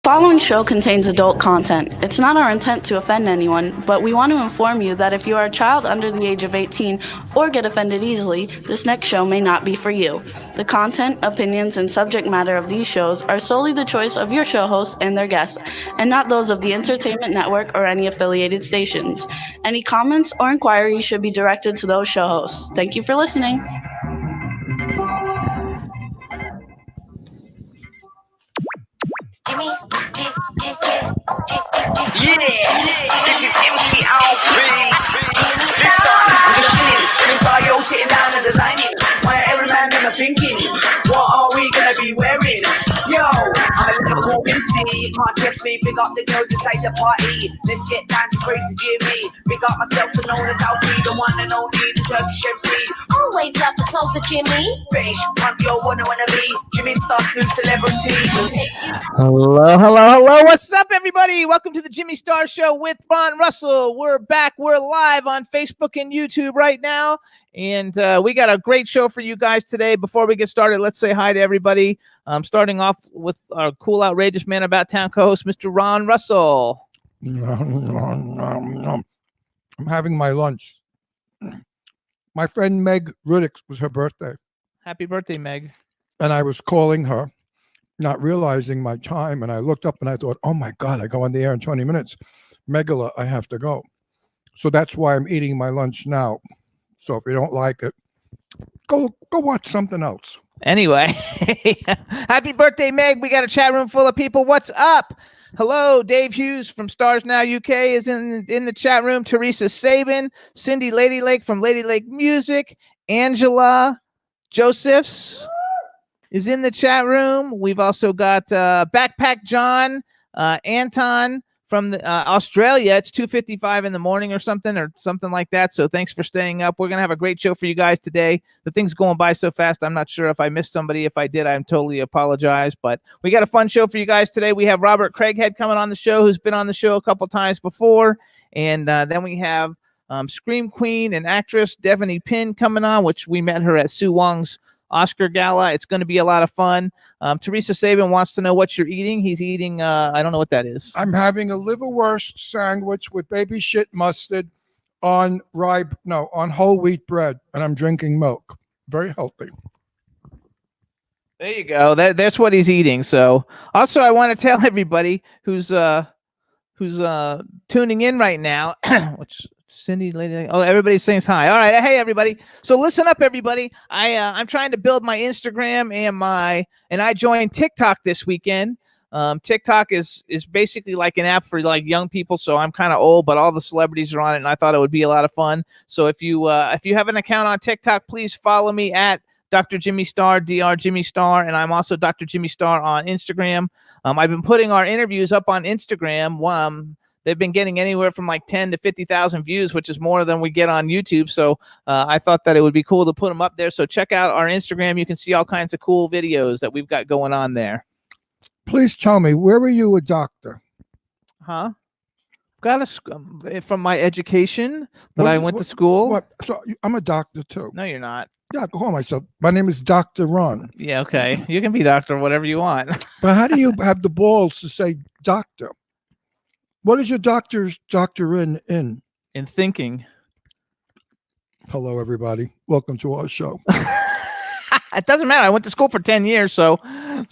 Following show contains adult content. It's not our intent to offend anyone, but we want to inform you that if you are a child under the age of 18 or get offended easily, this next show may not be for you. The content, opinions, and subject matter of these shows are solely the choice of your show hosts and their guests, and not those of the Entertainment Network or any affiliated stations. Any comments or inquiries should be directed to those show hosts. Thank you for listening. Yeah, this is empty outfit. Listen, I'm just chilling. Mr. Yo sitting down and designing. Why every man never thinking, what are we gonna be wearing? Yo, I'm a Liverpool MC. Can't test me. Big up the girls inside the party. Let's get down to crazy Jimmy. Big up myself to known as Alfie, the one and only, the Turkish MC. Always love the clothes of Jimmy. Fish, one yo wanna be. Jimmy Star's new celebrity. Hello. What's up, everybody? Welcome to the Jimmy Star Show with Ron Russell. We're back. We're live on Facebook and YouTube right now. And we got a great show for you guys today. Before we get started, let's say hi to everybody. Starting off with our cool, outrageous man about town co-host, Mr. Ron Russell. I'm having my lunch. My friend Meg Riddick was her birthday. Happy birthday, Meg. And I was calling her, not realizing my time. And I looked up and I thought, oh my God, I go on the air in 20 minutes. Megala, I have to go. So that's why I'm eating my lunch now. So if you don't like it, go watch something else. Anyway, happy birthday, Meg. We got a chat room full of people. What's up? Hello, Dave Hughes from Stars Now UK is in the chat room. Teresa Sabin, Cindy Lady Lake from Lady Lake Music, Angela Josephs is in the chat room. We've also got Backpack John, Anton from Australia. It's 2:55 in the morning or something like that. So thanks for staying up. We're going to have a great show for you guys today. The thing's going by so fast. I'm not sure if I missed somebody. If I did, I'm totally apologize. But we got a fun show for you guys today. We have Robert Craighead coming on the show, who's been on the show a couple times before. And then we have Scream Queen and actress Devaney Pinn coming on, which we met her at Sue Wong's Oscar Gala. It's going to be a lot of fun. Teresa Sabin wants to know what you're eating. He's eating, I don't know what that is. I'm having a liverwurst sandwich with baby shit mustard on whole wheat bread, and I'm drinking milk. Very healthy. There you go. That's what he's eating. So also I want to tell everybody who's tuning in right now, which Cindy, lady. Oh, everybody's saying hi. All right, hey everybody. So listen up, everybody. I'm trying to build my Instagram and I joined TikTok this weekend. TikTok is basically like an app for like young people. So I'm kind of old, but all the celebrities are on it, and I thought it would be a lot of fun. So if you have an account on TikTok, please follow me at Dr. Jimmy Star, Dr. Jimmy Star, and I'm also Dr. Jimmy Star on Instagram. I've been putting our interviews up on Instagram. They've been getting anywhere from like 10 to 50,000 views, which is more than we get on YouTube. So I thought that it would be cool to put them up there. So check out our Instagram. You can see all kinds of cool videos that we've got going on there. Please tell me, where were you a doctor? Huh? Got from my education that I went to school. What? So I'm a doctor too. No, you're not. Yeah, I call myself. My name is Dr. Ron. Yeah, okay. You can be doctor, whatever you want. But how do you have the balls to say doctor? What is your doctor in? In thinking. Hello, everybody. Welcome to our show. It doesn't matter. I went to school for 10 years, so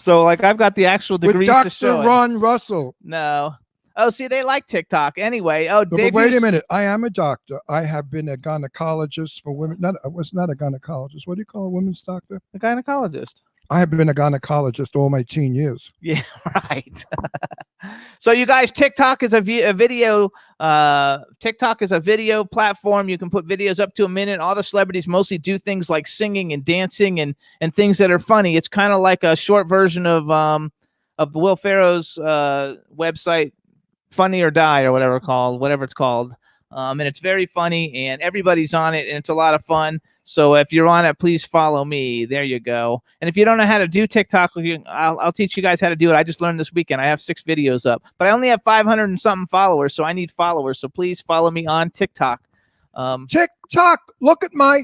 like I've got the actual degrees to show Dr. Ron Russell. No. Oh, see, they like TikTok anyway. Oh, Dave, wait a minute. I am a doctor. I have been a gynecologist for women. I was not a gynecologist. What do you call a women's doctor? A gynecologist. I have been a gynecologist all my teen years. Yeah, right. So you guys, TikTok is a video. TikTok is a video platform. You can put videos up to a minute. All the celebrities mostly do things like singing and dancing and things that are funny. It's kind of like a short version of Will Ferrell's website, Funny or Die, or whatever it's called. And it's very funny, and everybody's on it, and it's a lot of fun. So if you're on it, please follow me. There you go. And if you don't know how to do TikTok, I'll teach you guys how to do it. I just learned this weekend. I have 6 videos up, but I only have 500 and something followers, so I need followers. So please follow me on TikTok. TikTok, look at my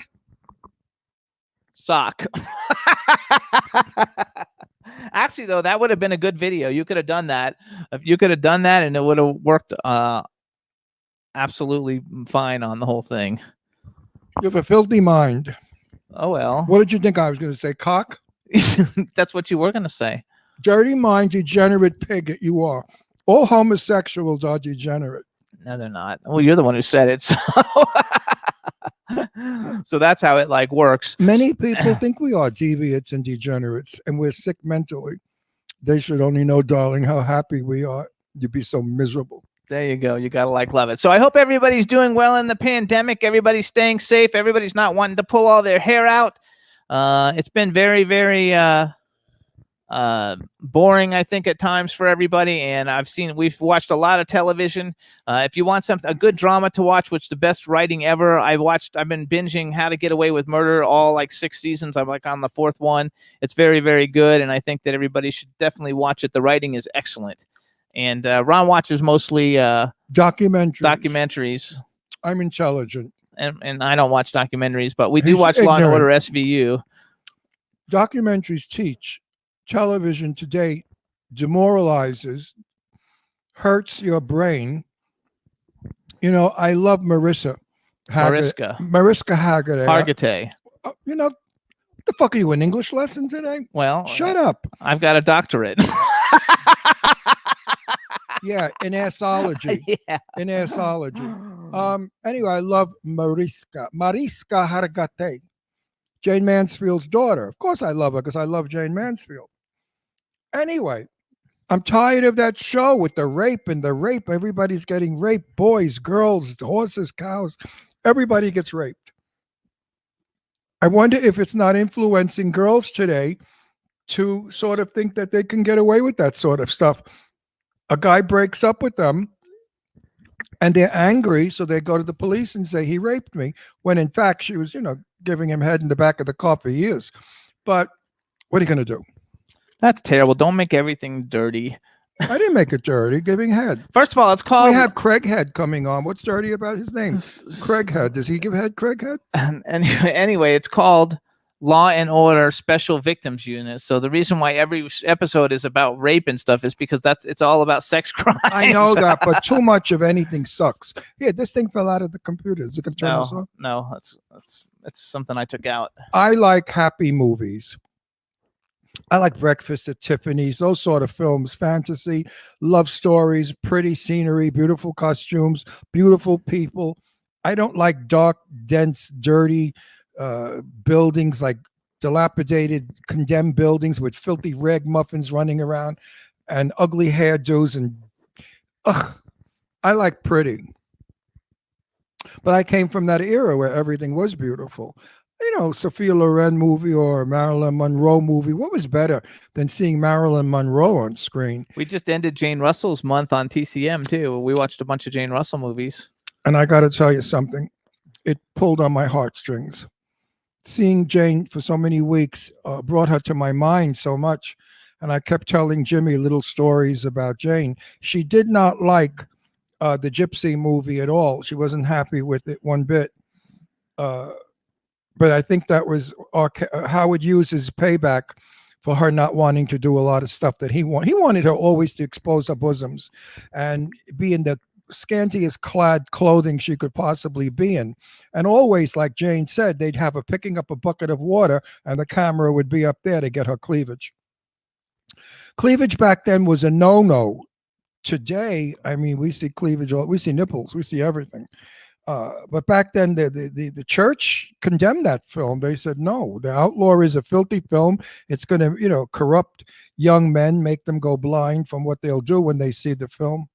sock. Actually, though, that would have been a good video. You could have done that. If you could have done that, and it would have worked absolutely fine on the whole thing. You have a filthy mind. Oh well. What did you think I was going to say? Cock? That's what you were going to say. Dirty mind, degenerate pig that you are. All homosexuals are degenerate. No, they're not. Well, you're the one who said it. So, so that's how it like works. Many people think we are deviates and degenerates, and we're sick mentally. They should only know, darling, how happy we are. You'd be so miserable. There you go. You got to like love it. So I hope everybody's doing well in the pandemic. Everybody's staying safe. Everybody's not wanting to pull all their hair out. It's been very, very boring, I think, at times for everybody. And we've watched a lot of television. If you want a good drama to watch, which the best writing ever, I've been binging How to Get Away with Murder, all like 6 seasons. I'm like on the 4th one. It's very, very good. And I think that everybody should definitely watch it. The writing is excellent. And Ron watches mostly documentaries. I'm intelligent. And I don't watch documentaries, but we do He's watch Law and ignorant. Order SVU. Documentaries teach. Television today demoralizes, hurts your brain. You know, I love Mariska Hargitay. You know, what the fuck are you, in English lesson today? Well, shut up. I've got a doctorate. Yeah, in assology. Yeah. In assology. Anyway, I love Mariska Hargitay, Jane Mansfield's daughter. Of course I love her because I love Jane Mansfield. Anyway, I'm tired of that show with the rape. Everybody's getting raped. Boys, girls, horses, cows. Everybody gets raped. I wonder if it's not influencing girls today to sort of think that they can get away with that sort of stuff. A guy breaks up with them and they're angry, so they go to the police and say he raped me, when in fact she was, giving him head in the back of the car for years. But what are you going to do? That's terrible. Don't make everything dirty. I didn't make it dirty. Giving head. First of all, it's called. We have Craig Head coming on. What's dirty about his name? Craig Head. Does he give head? Craig Head. And anyway, it's called Law and Order Special Victims Unit. So the reason why every episode is about rape and stuff is because it's all about sex crimes. I know that, but too much of anything sucks. Here, this thing fell out of the computer. Is it going to turn this off? No, that's something I took out. I like happy movies. I like Breakfast at Tiffany's, those sort of films, fantasy, love stories, pretty scenery, beautiful costumes, beautiful people. I don't like dark, dense, dirty buildings, like dilapidated, condemned buildings with filthy ragamuffins running around and ugly hairdos. And I like pretty. But I came from that era where everything was beautiful. Sophia Loren movie or Marilyn Monroe movie. What was better than seeing Marilyn Monroe on screen? We just ended Jane Russell's month on TCM too. We watched a bunch of Jane Russell movies. And I got to tell you something. It pulled on my heartstrings. Seeing Jane for so many weeks brought her to my mind so much. And I kept telling Jimmy little stories about Jane. She did not like the Gypsy movie at all. She wasn't happy with it one bit. But I think that was Howard Hughes' payback for her not wanting to do a lot of stuff that he wanted. He wanted her always to expose her bosoms and be in the scantiest clad clothing she could possibly be in. And always, like Jane said, they'd have her picking up a bucket of water and the camera would be up there to get her cleavage. Cleavage back then was a no-no. Today, I mean, we see cleavage, we see nipples, we see everything. But back then, the church condemned that film. They said, no, The Outlaw is a filthy film. It's going to, corrupt young men, make them go blind from what they'll do when they see the film.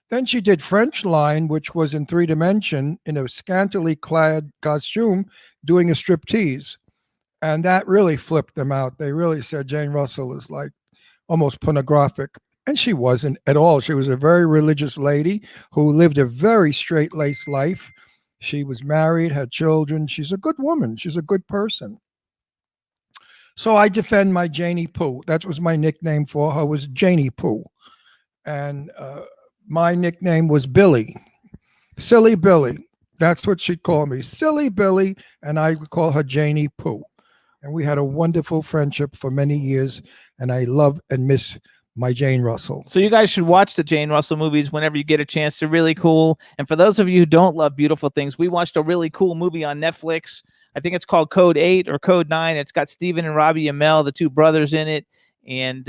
Then she did French Line, which was in 3D in a scantily clad costume doing a striptease. And that really flipped them out. They really said Jane Russell is like almost pornographic. And she wasn't at all. She was a very religious lady who lived a very straight-laced life. She was married, had children. She's a good woman. She's a good person. So I defend my Janie Poo. That was my nickname for her, was Janie Poo. And my nickname was Billy. Silly Billy. That's what she'd call me. Silly Billy. And I would call her Janie Poo. and we had a wonderful friendship for many years, and I love and miss my Jane Russell. So you guys should watch the Jane Russell movies whenever you get a chance. They're really cool. And for those of you who don't love beautiful things, we watched a really cool movie on Netflix. I think it's called Code 8 or Code 9. It's got Stephen and Robbie Amell, the two brothers, in it. And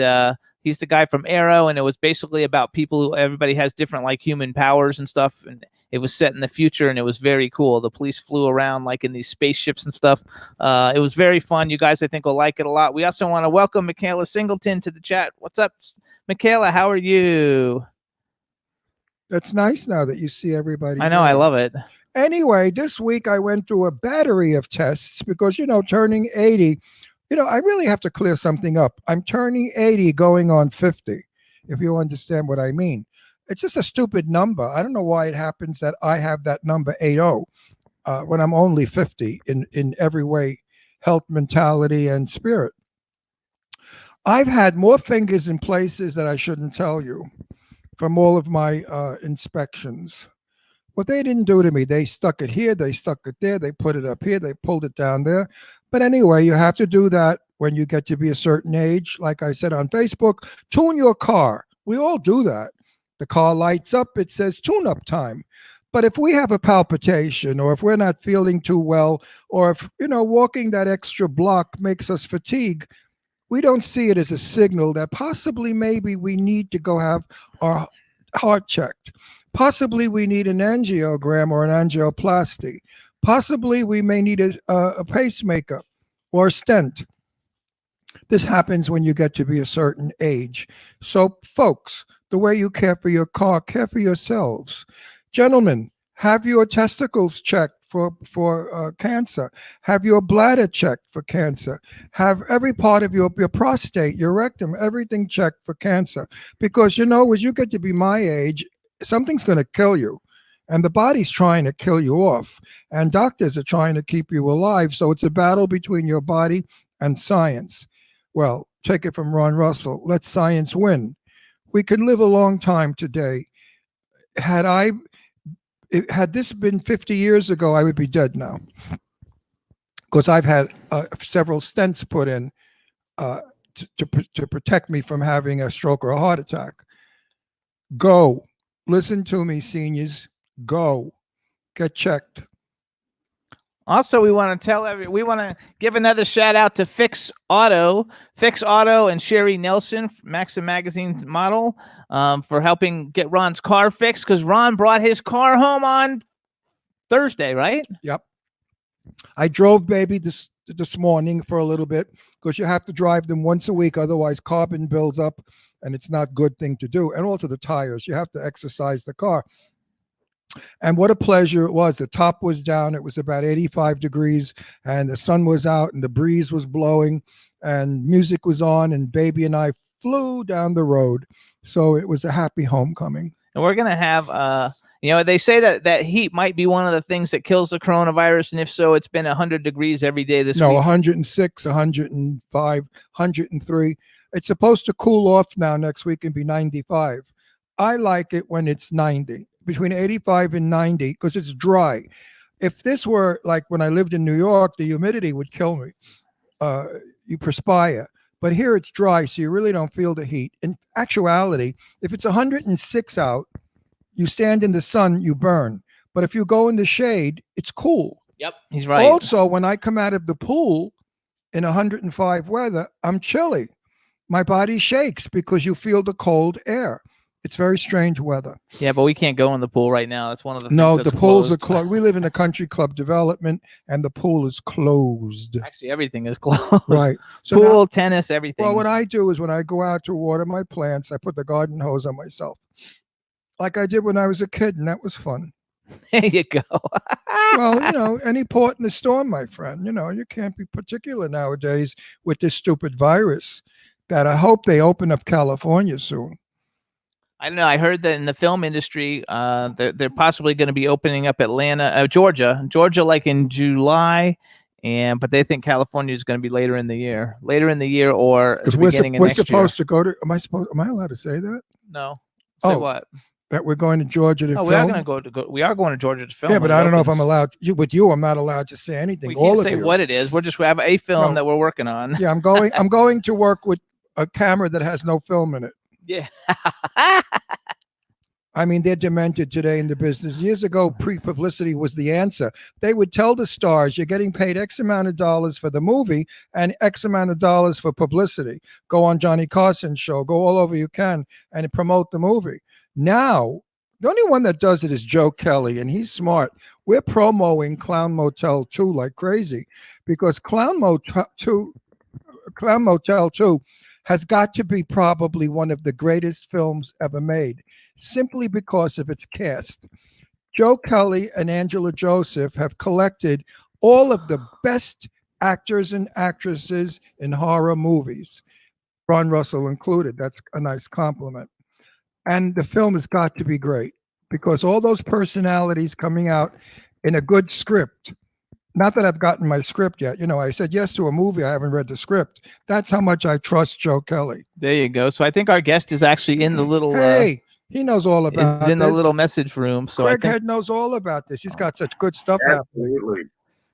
he's the guy from Arrow. And it was basically about people who everybody has different like human powers and stuff. And it was set in the future, and it was very cool. The police flew around like in these spaceships and stuff. It was very fun. You guys, I think, will like it a lot. We also want to welcome Michaela Singleton to the chat. What's up, Michaela? How are you? It's nice now that you see everybody. I know. I love it. Anyway, this week I went through a battery of tests because, turning 80, I really have to clear something up. I'm turning 80 going on 50, if you understand what I mean. It's just a stupid number. I don't know why it happens that I have that number 80 when I'm only 50 in every way, health, mentality, and spirit. I've had more fingers in places that I shouldn't tell you from all of my inspections. What they didn't do to me, they stuck it here, they stuck it there, they put it up here, they pulled it down there. But anyway, you have to do that when you get to be a certain age. Like I said on Facebook, tune your car. We all do that. The car lights up, it says tune-up time. But if we have a palpitation, or if we're not feeling too well, or if, walking that extra block makes us fatigue, we don't see it as a signal that possibly maybe we need to go have our heart checked. Possibly we need an angiogram or an angioplasty. Possibly we may need a pacemaker or a stent. This happens when you get to be a certain age. So, folks, the way you care for your car, care for yourselves. Gentlemen, have your testicles checked for cancer. Have your bladder checked for cancer. Have every part of your prostate, your rectum, everything checked for cancer. Because, as you get to be my age, something's going to kill you. And the body's trying to kill you off. And doctors are trying to keep you alive. So it's a battle between your body and science. Well, take it from Ron Russell. Let science win. We can live a long time today. Had this been 50 years ago, I would be dead now. Because I've had several stents put in to protect me from having a stroke or a heart attack. Go. Listen to me, seniors. Go. Get checked. Also, we want to give another shout out to Fix Auto and Sherry Nelson, Maxim Magazine's model, for helping get Ron's car fixed, because Ron brought his car home on Thursday, right? Yep. I drove baby this morning for a little bit, because you have to drive them once a week, otherwise carbon builds up and it's not a good thing to do. And also the tires, you have to exercise the car. And what a pleasure it was. The top was down. It was about 85 degrees and the sun was out and the breeze was blowing and music was on, and baby and I flew down the road. So it was a happy homecoming. And we're going to have, they say that heat might be one of the things that kills the coronavirus. And if so, it's been 100 degrees every day this week. 106, 105, 103. It's supposed to cool off now next week and be 95. I like it when it's 90. Between 85 and 90, because it's dry. If this were like when I lived in New York, the humidity would kill me. You perspire. But here it's dry, so you really don't feel the heat. In actuality, if it's 106 out, you stand in the sun, you burn. But if you go in the shade, it's cool. Yep, he's right. Also, when I come out of the pool in 105 weather, I'm chilly. My body shakes because you feel the cold air. It's very strange weather. Yeah, but we can't go in the pool right now. That's one of the things the pools are closed. We live in a country club development, and the pool is closed. Actually, everything is closed. Right. So pool, now, tennis, everything. Well, what I do is when I go out to water my plants, I put the garden hose on myself, like I did when I was a kid, and that was fun. There you go. Well, any port in the storm, my friend. You can't be particular nowadays with this stupid virus. That I hope they open up California soon. I don't know. I heard that in the film industry, they're possibly going to be opening up Georgia, like in July, but they think California is going to be later in the year, or at the beginning of next year. We're supposed to go to. Am I allowed to say that? No. Say what? that we're going to Georgia to Oh, film? we are going to go. We are going to Georgia to film. Yeah, but when it I don't know if I'm opens. allowed. With you, I'm not allowed to say anything. We All can't of say you. what it is. We have a film No. that we're working on. Yeah, I'm going. I'm going to work with a camera that has no film in it. Yeah. I mean, they're demented today in the business. Years ago, pre-publicity was the answer. They would tell the stars, you're getting paid X amount of dollars for the movie and X amount of dollars for publicity. Go on Johnny Carson's show, go all over you can, and promote the movie. Now, the only one that does it is Joe Kelly, and he's smart. We're promoting Clown Motel 2 like crazy because Clown Motel 2 has got to be probably one of the greatest films ever made, simply because of its cast. Joe Kelly and Angela Joseph have collected all of the best actors and actresses in horror movies, Ron Russell included. That's a nice compliment. And the film has got to be great because all those personalities coming out in a good script. Not that I've gotten my script yet. You know, I said yes to a movie. I haven't read the script. That's how much I trust Joe Kelly. There you go. So I think our guest is actually in the little. Hey, he knows all about is in the this. little message room. So Craig I think Head knows all about this. He's got such good stuff happening. Absolutely.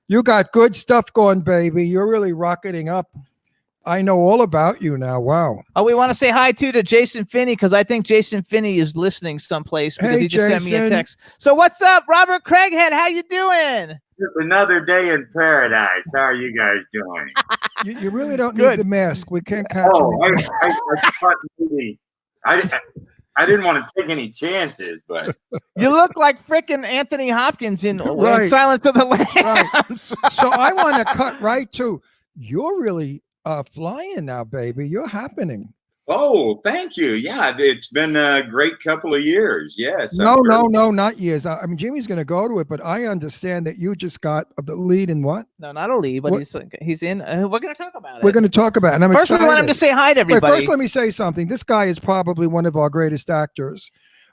You got good stuff going, baby. You're really rocketing up. I know all about you now. Wow. Oh, we want to say hi to Jason Finney because I think Jason Finney is listening someplace because Hey, he just sent me a Jason. text. So what's up, Robert Craighead? How you doing? Just another day in paradise. How are you guys doing? You really don't Good. need the mask. We can't catch Oh, you. I thought maybe I didn't want to take any chances, but You look like frickin' Anthony Hopkins in Right. Silence of the Right. Lambs. So I want to cut right to you're really flying now, baby. You're happening. oh, thank you. Yeah, it's been a great couple of years. Yes. No, not years. I mean, Jimmy's going to go to it, but I understand that you just got the lead in what? No, not a lead, but What? he's in. We're going to talk about it. We're going to talk about it. And I'm First, excited. we want him to say hi to Wait, everybody. first, let me say something. This guy is probably one of our greatest actors.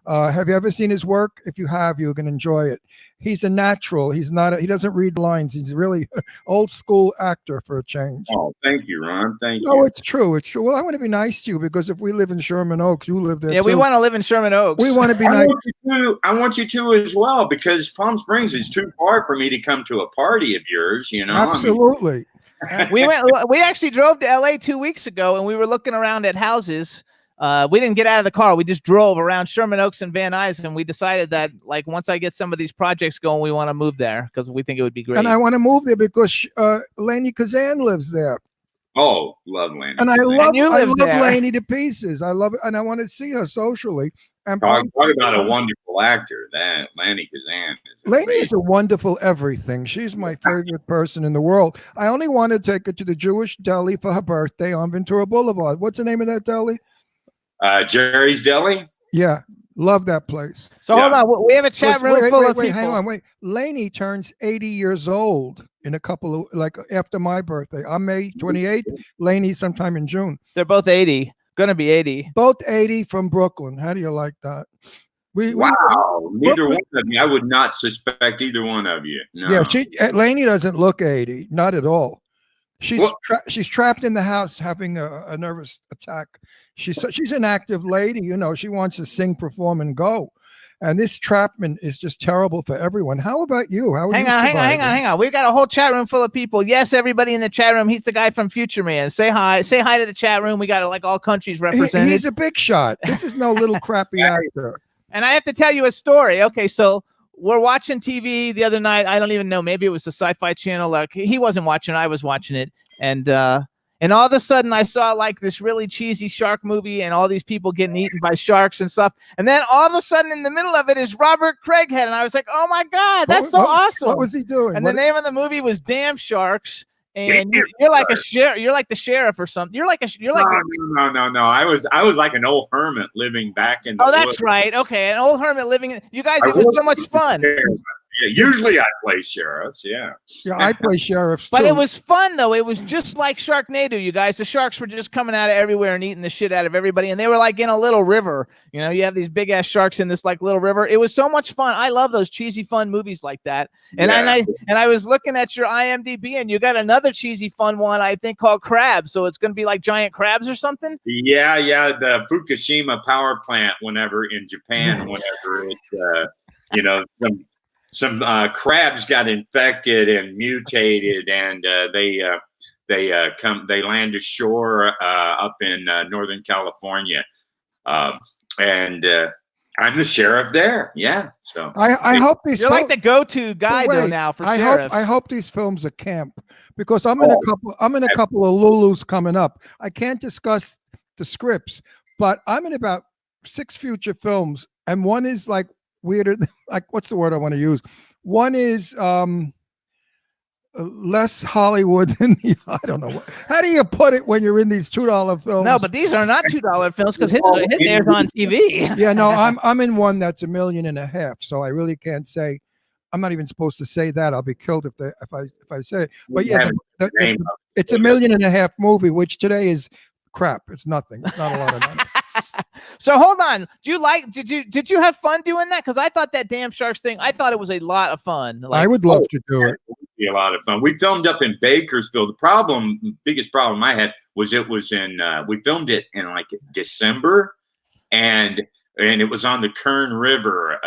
Have you ever seen his work? If you have, you're going to enjoy it. He's a natural. He doesn't read lines. He's really old school actor for a change. Oh, thank you, Ron. Thank No, you. it's true. It's true. Well, I want to be nice to you because if we live in Sherman Oaks, you live there Yeah, too. we want to live in Sherman Oaks. We want to be I nice. want you to. I want you to as well because Palm Springs is too far for me to come to a party of yours. You know. I mean, Absolutely. We actually drove to LA 2 weeks ago and we were looking around at houses. We didn't get out of the car. We just drove around Sherman Oaks and Van Nuys, and we decided that like once I get some of these projects going, we want to move there because we think it would be great. And I want to move there because Lainey Kazan lives there. oh, love Lanny. And I Kazan. love you live there. Lainey to pieces. I love it. And I want to see her socially. And Talk about a wonderful actor. That Lanny Kazan is. Lainey is a wonderful everything. She's my favorite person in the world. I only want to take her to the Jewish deli for her birthday on Ventura Boulevard. What's the name of that deli? Jerry's Deli. Yeah, love that place. So hold Yeah. on, we have a chat room full of people. Hang on, wait. Lainey turns 80 years old in a couple of, like after my birthday. I'm May 28th. Lainey sometime in June. They're both 80, gonna be 80. Both 80 from Brooklyn. How do you like that? Wow, neither one of you. I would not suspect either one of you. No. Yeah, Lainey doesn't look 80, not at all. She's Well- she's trapped in the house having a nervous attack. She's an active lady, you know. She wants to sing, perform, and go. And this trapment is just terrible for everyone. How about you? How are Hang you on. surviving? We've got a whole chat room full of people. Yes, everybody in the chat room. He's the guy from Future Man. Say hi. Say hi to the chat room. We got like all countries represented. He's a big shot. This is no little crappy actor. And I have to tell you a story. Okay, so we're watching TV the other night. I don't even know. Maybe it was the Sci-Fi Channel. Like he wasn't watching. I was watching it, and all of a sudden I saw like this really cheesy shark movie, and all these people getting eaten by sharks and stuff. And then all of a sudden, in the middle of it is Robert Craighead, and I was like, "Oh my God, that's so awesome!" What was he doing? And What- the name of the movie was Damn Sharks. And Damn you're like a sheriff. You're like the sheriff or something. You're like. No. I was like an old hermit living back in the Oh, that's woods. right. Okay, an old hermit living. You guys, I it was was- so much fun. usually I play sheriffs. Yeah. Yeah, I play sheriffs But too. it was fun, though. It was just like Sharknado, you guys. The sharks were just coming out of everywhere and eating the shit out of everybody. And they were like in a little river. You know, you have these big ass sharks in this like little river. It was so much fun. I love those cheesy fun movies like that. And I was looking at your IMDb, and you got another cheesy fun one, I think, called Crabs. So it's going to be like giant crabs or something. Yeah. The Fukushima power plant. Whenever in Japan, whenever it, some crabs got infected and mutated, and they land ashore up in Northern California, and I'm the sheriff there. Yeah, so I hope these. You're like the go-to guy though now for sheriffs. I hope these films are camp, because I'm in a couple of Lulus coming up. I can't discuss the scripts, but I'm in about 6 future films, and one is like weirder. Like, what's the word I want to use? One is less Hollywood than the, I don't know. How do you put it when you're in these $2 films? No, but these are not $2 films because his airs on TV. Yeah, no, I'm in one that's $1.5 million, so I really can't say. I'm not even supposed to say that. I'll be killed if I say it. But yeah, it's $1.5 million movie, which today is crap. It's nothing. It's not a lot of money. So hold on. Did you have fun doing that? Because I thought that damn sharks thing, I thought it was a lot of fun. Like, I would love to do it. It would be a lot of fun. We filmed up in Bakersfield. The biggest problem I had was it was in we filmed it in like December, and it was on the Kern River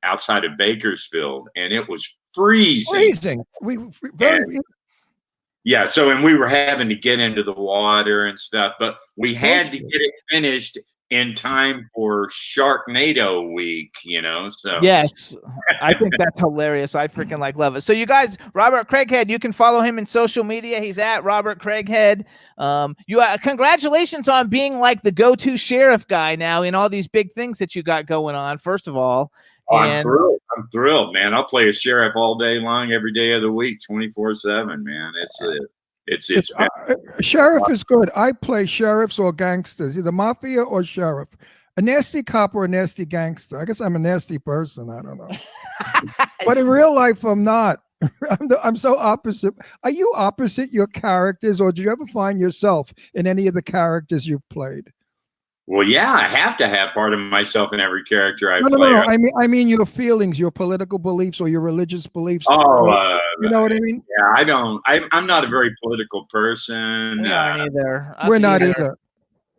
outside of Bakersfield, and it was freezing. Yeah, so and we were having to get into the water and stuff, but we had to get it finished in time for Sharknado week, so. Yes, I think that's hilarious. I freaking love it. So you guys, Robert Craighead, you can follow him in social media. He's at Robert Craighead. Congratulations on being like the go-to sheriff guy now in all these big things that you got going on, first of all. I'm thrilled, man. I'll play a sheriff all day long, every day of the week, 24/7, man. It's sheriff is good. I play sheriffs or gangsters, either mafia or sheriff. A nasty cop or a nasty gangster. I guess I'm a nasty person. I don't know. But in real life, I'm not. I'm so opposite. Are you opposite your characters, or do you ever find yourself in any of the characters you've played? Well, yeah, I have to have part of myself in every character I play. No. I mean your feelings, your political beliefs, or your religious beliefs. Oh, you know what I mean? Yeah, I'm not a very political person. We aren't either. We're not either.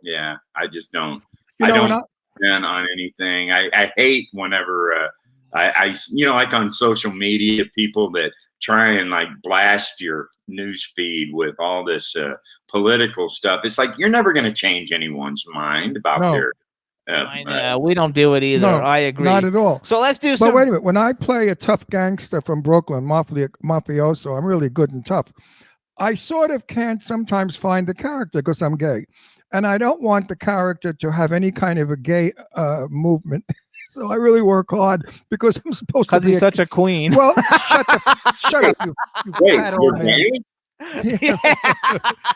Yeah, I just don't. I don't stand on anything. I hate whenever I like on social media, people that try and like blast your news feed with all this political stuff. It's like, you're never going to change anyone's mind about their. I know. We don't do it either. No, I agree. Not at all. So let's do But wait a minute. When I play a tough gangster from Brooklyn, mafioso, I'm really good and tough. I sort of can't sometimes find the character because I'm gay. And I don't want the character to have any kind of a gay movement. So I really work hard because I'm supposed to be such a queen. Well, shut up, you fat old man. Yeah.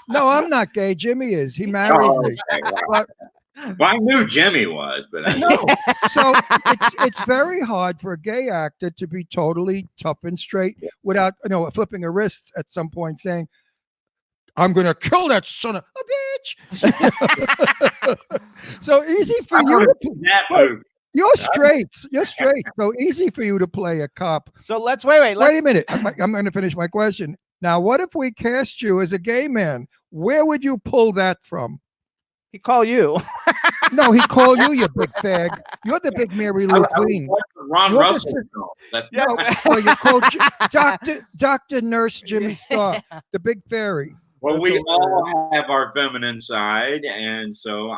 No, I'm not gay. Jimmy is. He married me. But, well, I knew Jimmy was, but I know. So it's very hard for a gay actor to be totally tough and straight without flipping a wrist at some point, saying, "I'm gonna kill that son of a bitch." So easy for you. You're straight. So easy for you to play a cop. So let's wait a minute. I'm going to finish my question. Now, what if we cast you as a gay man? Where would you pull that from? He call you. No, he call you big fag. You're the big Mary Lou Queen. Ron Russell. You call Dr. Nurse Jimmy Starr, the big fairy. Well, we all have our feminine side, and so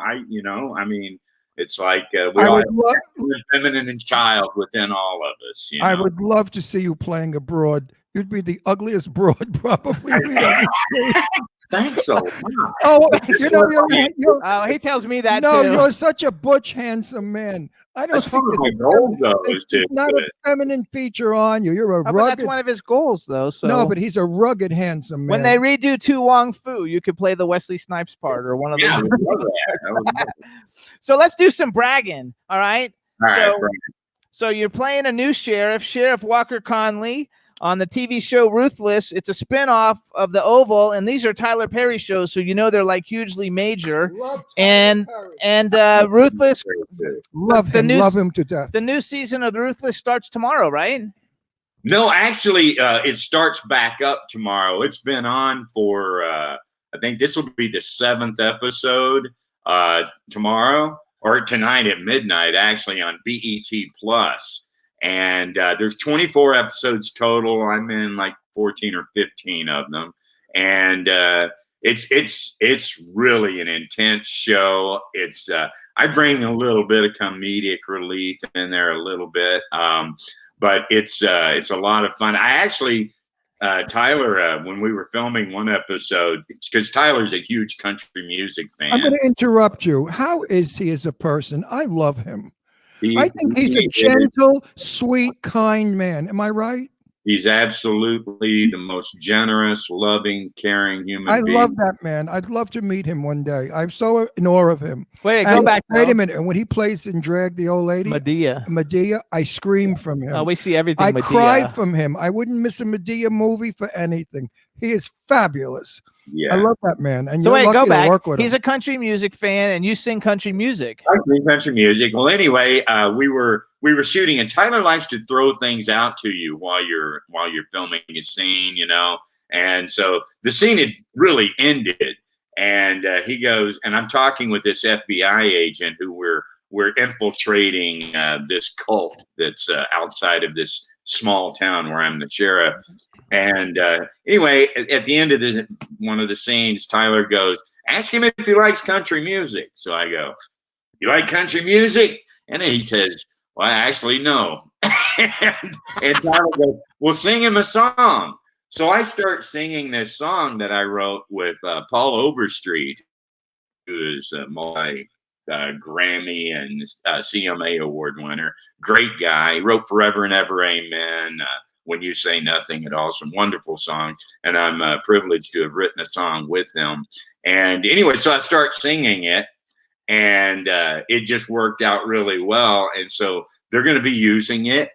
it's like we all have a feminine child within all of us. I would love to see you playing a broad. You'd be the ugliest broad, probably. Thanks so much. Oh, he tells me that too. No, you're such a butch, handsome man. I don't think it's not a feminine feature on you. You're a rugged. But that's one of his goals, though. So no, but he's a rugged, handsome man. When they redo Tu Wong Fu, you could play the Wesley Snipes part or one of those. So let's do some bragging. All right. All right. So you're playing a new sheriff, Sheriff Walker Conley, on the TV show Ruthless. It's a spinoff of The Oval, and these are Tyler Perry shows, so you know they're like hugely major. And Ruthless, Love him to death. the new season of Ruthless starts tomorrow, right? No, actually, it starts back up tomorrow. It's been on for, I think this will be the 7th episode tomorrow or tonight at midnight, actually, on BET Plus. And there's 24 episodes total. I'm in like 14 or 15 of them. And it's really an intense show. It's I bring a little bit of comedic relief in there a little bit. But it's a lot of fun. I actually, Tyler, when we were filming one episode, because Tyler's a huge country music fan. I'm going to interrupt you. How is he as a person? I love him. I think he's a gentle, sweet, kind man. Am I right? He's absolutely the most generous, loving, caring human being. I love that man. I'd love to meet him one day. I'm so in awe of him. Wait a minute. And when he plays in Drag the Old Lady, Medea, I scream from him. Oh, we see everything. I Medea. cry from him. I wouldn't miss a Medea movie for anything. He is fabulous. Yeah. I love that man. And So you're wait, lucky go to back. work with He's him. a country music fan, and you sing country music. I sing country music. Well, anyway, we were shooting, and Tyler likes to throw things out to you while you're filming a scene, you know. And so the scene had really ended, and he goes, and I'm talking with this FBI agent who we're infiltrating this cult that's outside of this small town where I'm the sheriff. And anyway, at the end of one of the scenes, Tyler goes, ask him if he likes country music. So I go, you like country music? And then he says, well, actually, no. and Tyler goes, well, sing him a song. So I start singing this song that I wrote with Paul Overstreet, who is a Grammy and CMA award winner. Great guy. He wrote Forever and Ever Amen, When You Say Nothing at All, some wonderful songs. And I'm privileged to have written a song with him. And anyway, so I start singing it, and it just worked out really well. And so they're going to be using it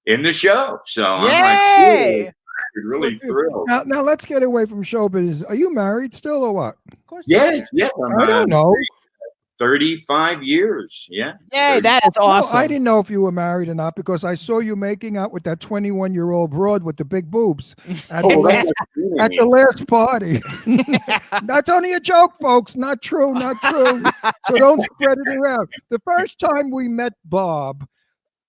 in the show. So Yay! I'm really thrilled. Now let's get away from show business. Are you married still or what? Of course. Yes. I don't know. 35 years. Yeah. Yay, that is awesome. No, I didn't know if you were married or not because I saw you making out with that 21-year-old broad with the big boobs at the last party. That's only a joke, folks. Not true. So don't spread it around. The first time we met Bob,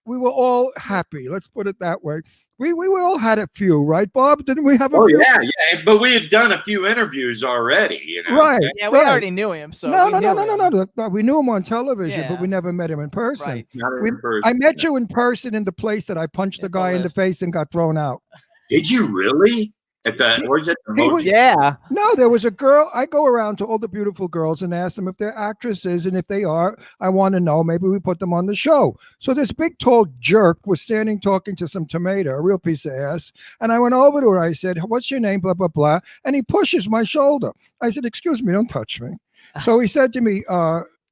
we were all happy. Let's put it that way. We all had a few, right, Bob? Didn't we have a few? Yeah. But we had done a few interviews already, you know. Right. Yeah, we already knew him. So No. We knew him on television, but we never met him in person. Right. I met you in person in the place that I punched the guy in the face and got thrown out. Did you really? Was it the motel? Yeah. No, there was a girl. I go around to all the beautiful girls and ask them if they're actresses, and if they are, I want to know. Maybe we put them on the show. So this big, tall jerk was standing talking to some tomato, a real piece of ass. And I went over to her. I said, "What's your name?" Blah blah blah. And he pushes my shoulder. I said, "Excuse me, don't touch me." So he said to me,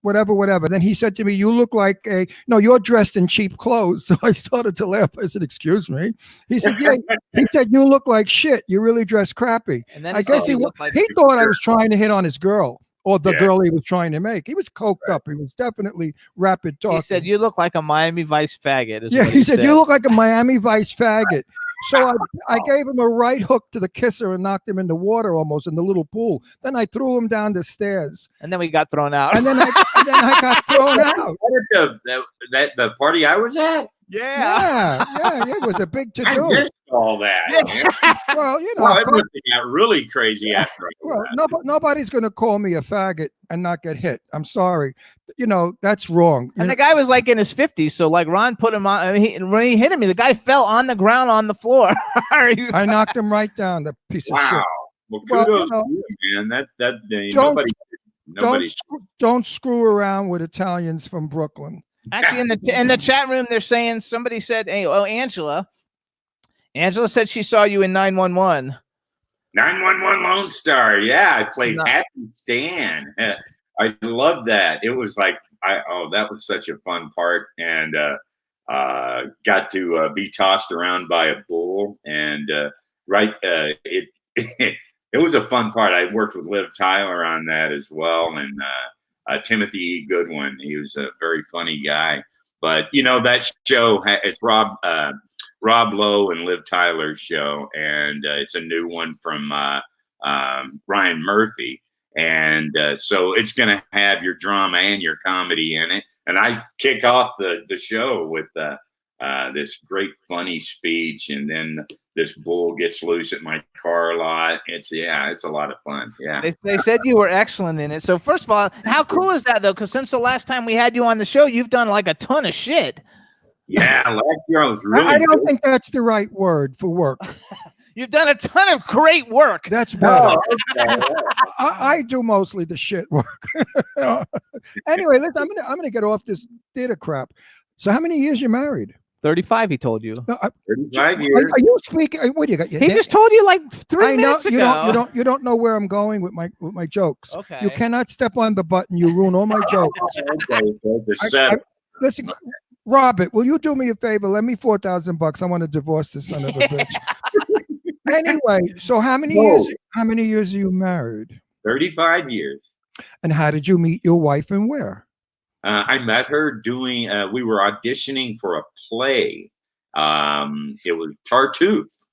whatever. Then he said to me, "You look like you're dressed in cheap clothes." So I started to laugh. I said, "Excuse me." He said, "Yeah." He said, "You look like shit. You really dress crappy." And then I guess he thought I was trying to hit on his girl or the girl he was trying to make. He was coked up. He was definitely rapid talking. He said, "You look like a Miami Vice faggot." Yeah, he said, "You look like a Miami Vice faggot." So I gave him a right hook to the kisser and knocked him in the water almost in the little pool. Then I threw him down the stairs. And then we got thrown out. And then I got thrown out. The party I was at? Yeah. It was a big to-do. I missed all that. Yeah. Well, it must have got really crazy after. Nobody's going to call me a faggot and not get hit. I'm sorry. That's wrong. And the guy was like in his 50s. So like Ron put him on. When he hit him, the guy fell on the ground on the floor. I knocked him right down, the piece of shit. Well, kudos to you, man. Don't screw around with Italians from Brooklyn. Actually, in the chat room, they're saying somebody said, "Hey, Angela said she saw you in 911." 911 Lone Star. Yeah, I played Happy Stan. I love that. It was like that was such a fun part, and got to be tossed around by a bull, and it it was a fun part. I worked with Liv Tyler on that as well, and Timothy E. Goodwin. He was a very funny guy. But that show is Rob Lowe and Liv Tyler's show, and it's a new one from Ryan Murphy, and so it's going to have your drama and your comedy in it. And I kick off the show with this great funny speech, and then this bull gets loose at my car lot. It's a lot of fun. Yeah. They said you were excellent in it. So first of all, how cool is that though? Because since the last time we had you on the show, you've done like a ton of shit. Yeah, last year I was really. I don't think that's the right word for work. You've done a ton of great work. That's better. I do mostly the shit work. Anyway, listen, I'm gonna get off this theater crap. So how many years you married? 35, he told you. No, 35 years. Are you speaking? What do you got? He just told you like 3 minutes ago. You don't know where I'm going with my jokes. Okay. You cannot step on the button. You ruin all my jokes. Listen, Robert, will you do me a favor? Lend me $4,000. I want to divorce this son of a bitch. Anyway, so how many years are you married? 35 years. And how did you meet your wife and where? I met her doing. We were auditioning for a play. It was Tartuffe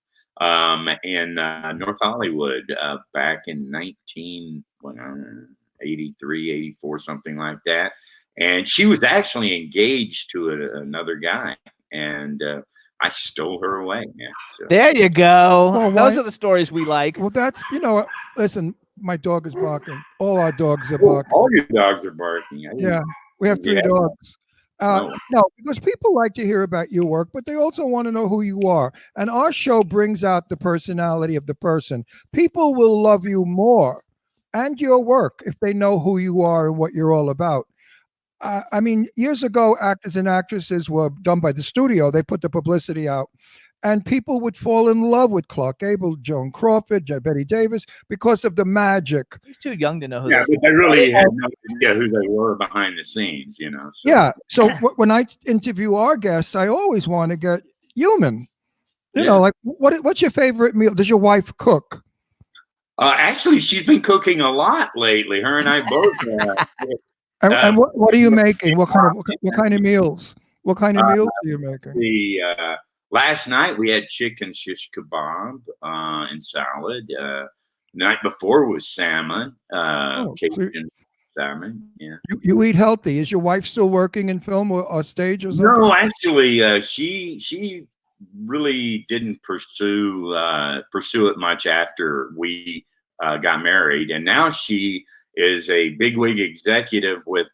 in North Hollywood back in 1983, 84, something like that. And she was actually engaged to another guy, and I stole her away. Yeah, so. There you go. Well, those are the stories we like. Well, that's listen. My dog is barking. All our dogs are barking. All your dogs are barking. Yeah. We have 3 dogs. No, because people like to hear about your work, but they also want to know who you are. And our show brings out the personality of the person. People will love you more and your work if they know who you are and what you're all about. I mean, years ago, actors and actresses were done by the studio. They put the publicity out. And people would fall in love with Clark Gable, Joan Crawford, Betty Davis because of the magic. He's too young to know who. Yeah, but they really had no idea who they were behind the scenes, So. Yeah. So when I interview our guests, I always want to get human. You know, like what's your favorite meal? Does your wife cook? Actually, she's been cooking a lot lately. Her and I both. And what are you making? What kind of meals? What kind of meals are you making? Last night we had chicken shish kebab and salad. Night before was salmon, Cajun salmon. Yeah. You eat healthy. Is your wife still working in film or stage or something? No, actually, she really didn't pursue it much after we got married, and now she is a bigwig executive with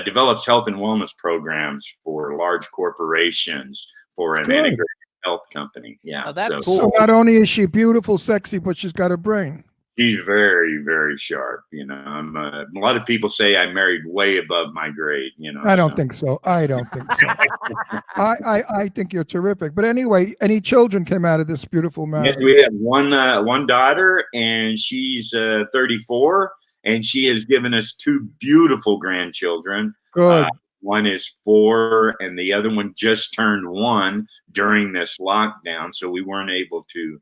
develops health and wellness programs for large corporations for an integrated health company. Yeah, oh, that's cool. So not only is she beautiful, sexy, but she's got a brain. She's very, very sharp. A lot of people say I married way above my grade. I don't think so. I think you're terrific. But anyway, any children came out of this beautiful marriage? Yes, we have one daughter, and she's 34. And she has given us 2 beautiful grandchildren. Good. One is 4, and the other one just turned 1 during this lockdown. So we weren't able to.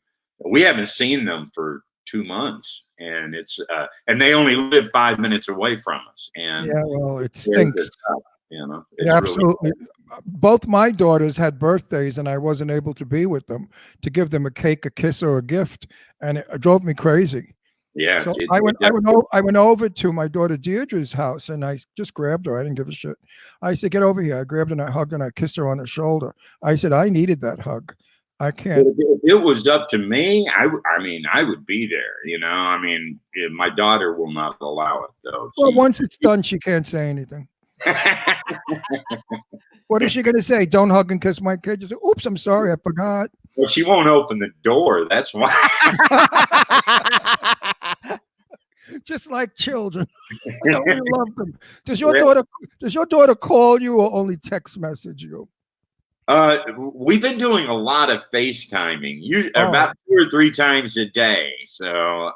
We haven't seen them for 2 months, and it's and they only live 5 minutes away from us. And yeah, well, it stinks. It's absolutely. Really both my daughters had birthdays, and I wasn't able to be with them to give them a cake, a kiss, or a gift, and it drove me crazy. Yeah, so I went over to my daughter Deirdre's house, and I just grabbed her. I didn't give a shit. I said, "Get over here." I grabbed her and I hugged her and I kissed her on the shoulder. I said, "I needed that hug. I can't." If it was up to me, I would be there. My daughter will not allow it though. Well, once it's done, she can't say anything. What is she going to say? Don't hug and kiss my kid. You say, "Oops, I'm sorry, I forgot." Well, she won't open the door. That's why. Just like children. We love them. Does your daughter call you or only text message you? We've been doing a lot of FaceTiming, about 2 or 3 times a day. So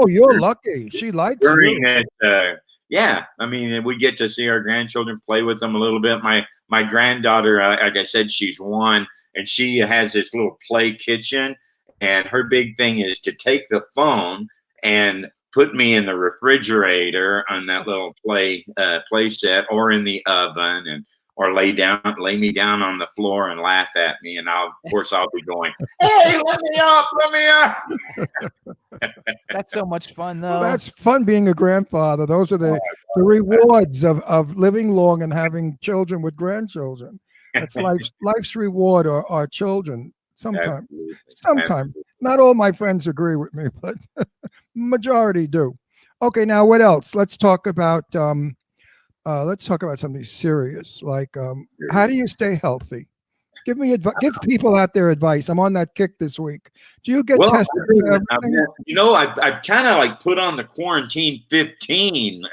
you're lucky. She likes during you. it. yeah, I mean, we get to see our grandchildren, play with them a little bit. My granddaughter, like I said, she's 1, and she has this little play kitchen, and her big thing is to take the phone and put me in the refrigerator on that little play set, or in the oven, and or lay me down on the floor and laugh at me, and of course I'll be going, "Hey, let me up!" That's so much fun, though. Well, that's fun being a grandfather. Those are the rewards of living long and having children with grandchildren. That's life's reward, or our children. Sometimes. Not all my friends agree with me, but majority do. Okay, now what else? Let's talk about something serious. Like, how do you stay healthy? Give me give people out there advice. I'm on that kick this week. Do you get tested for everything? I've kind of like put on the quarantine 15.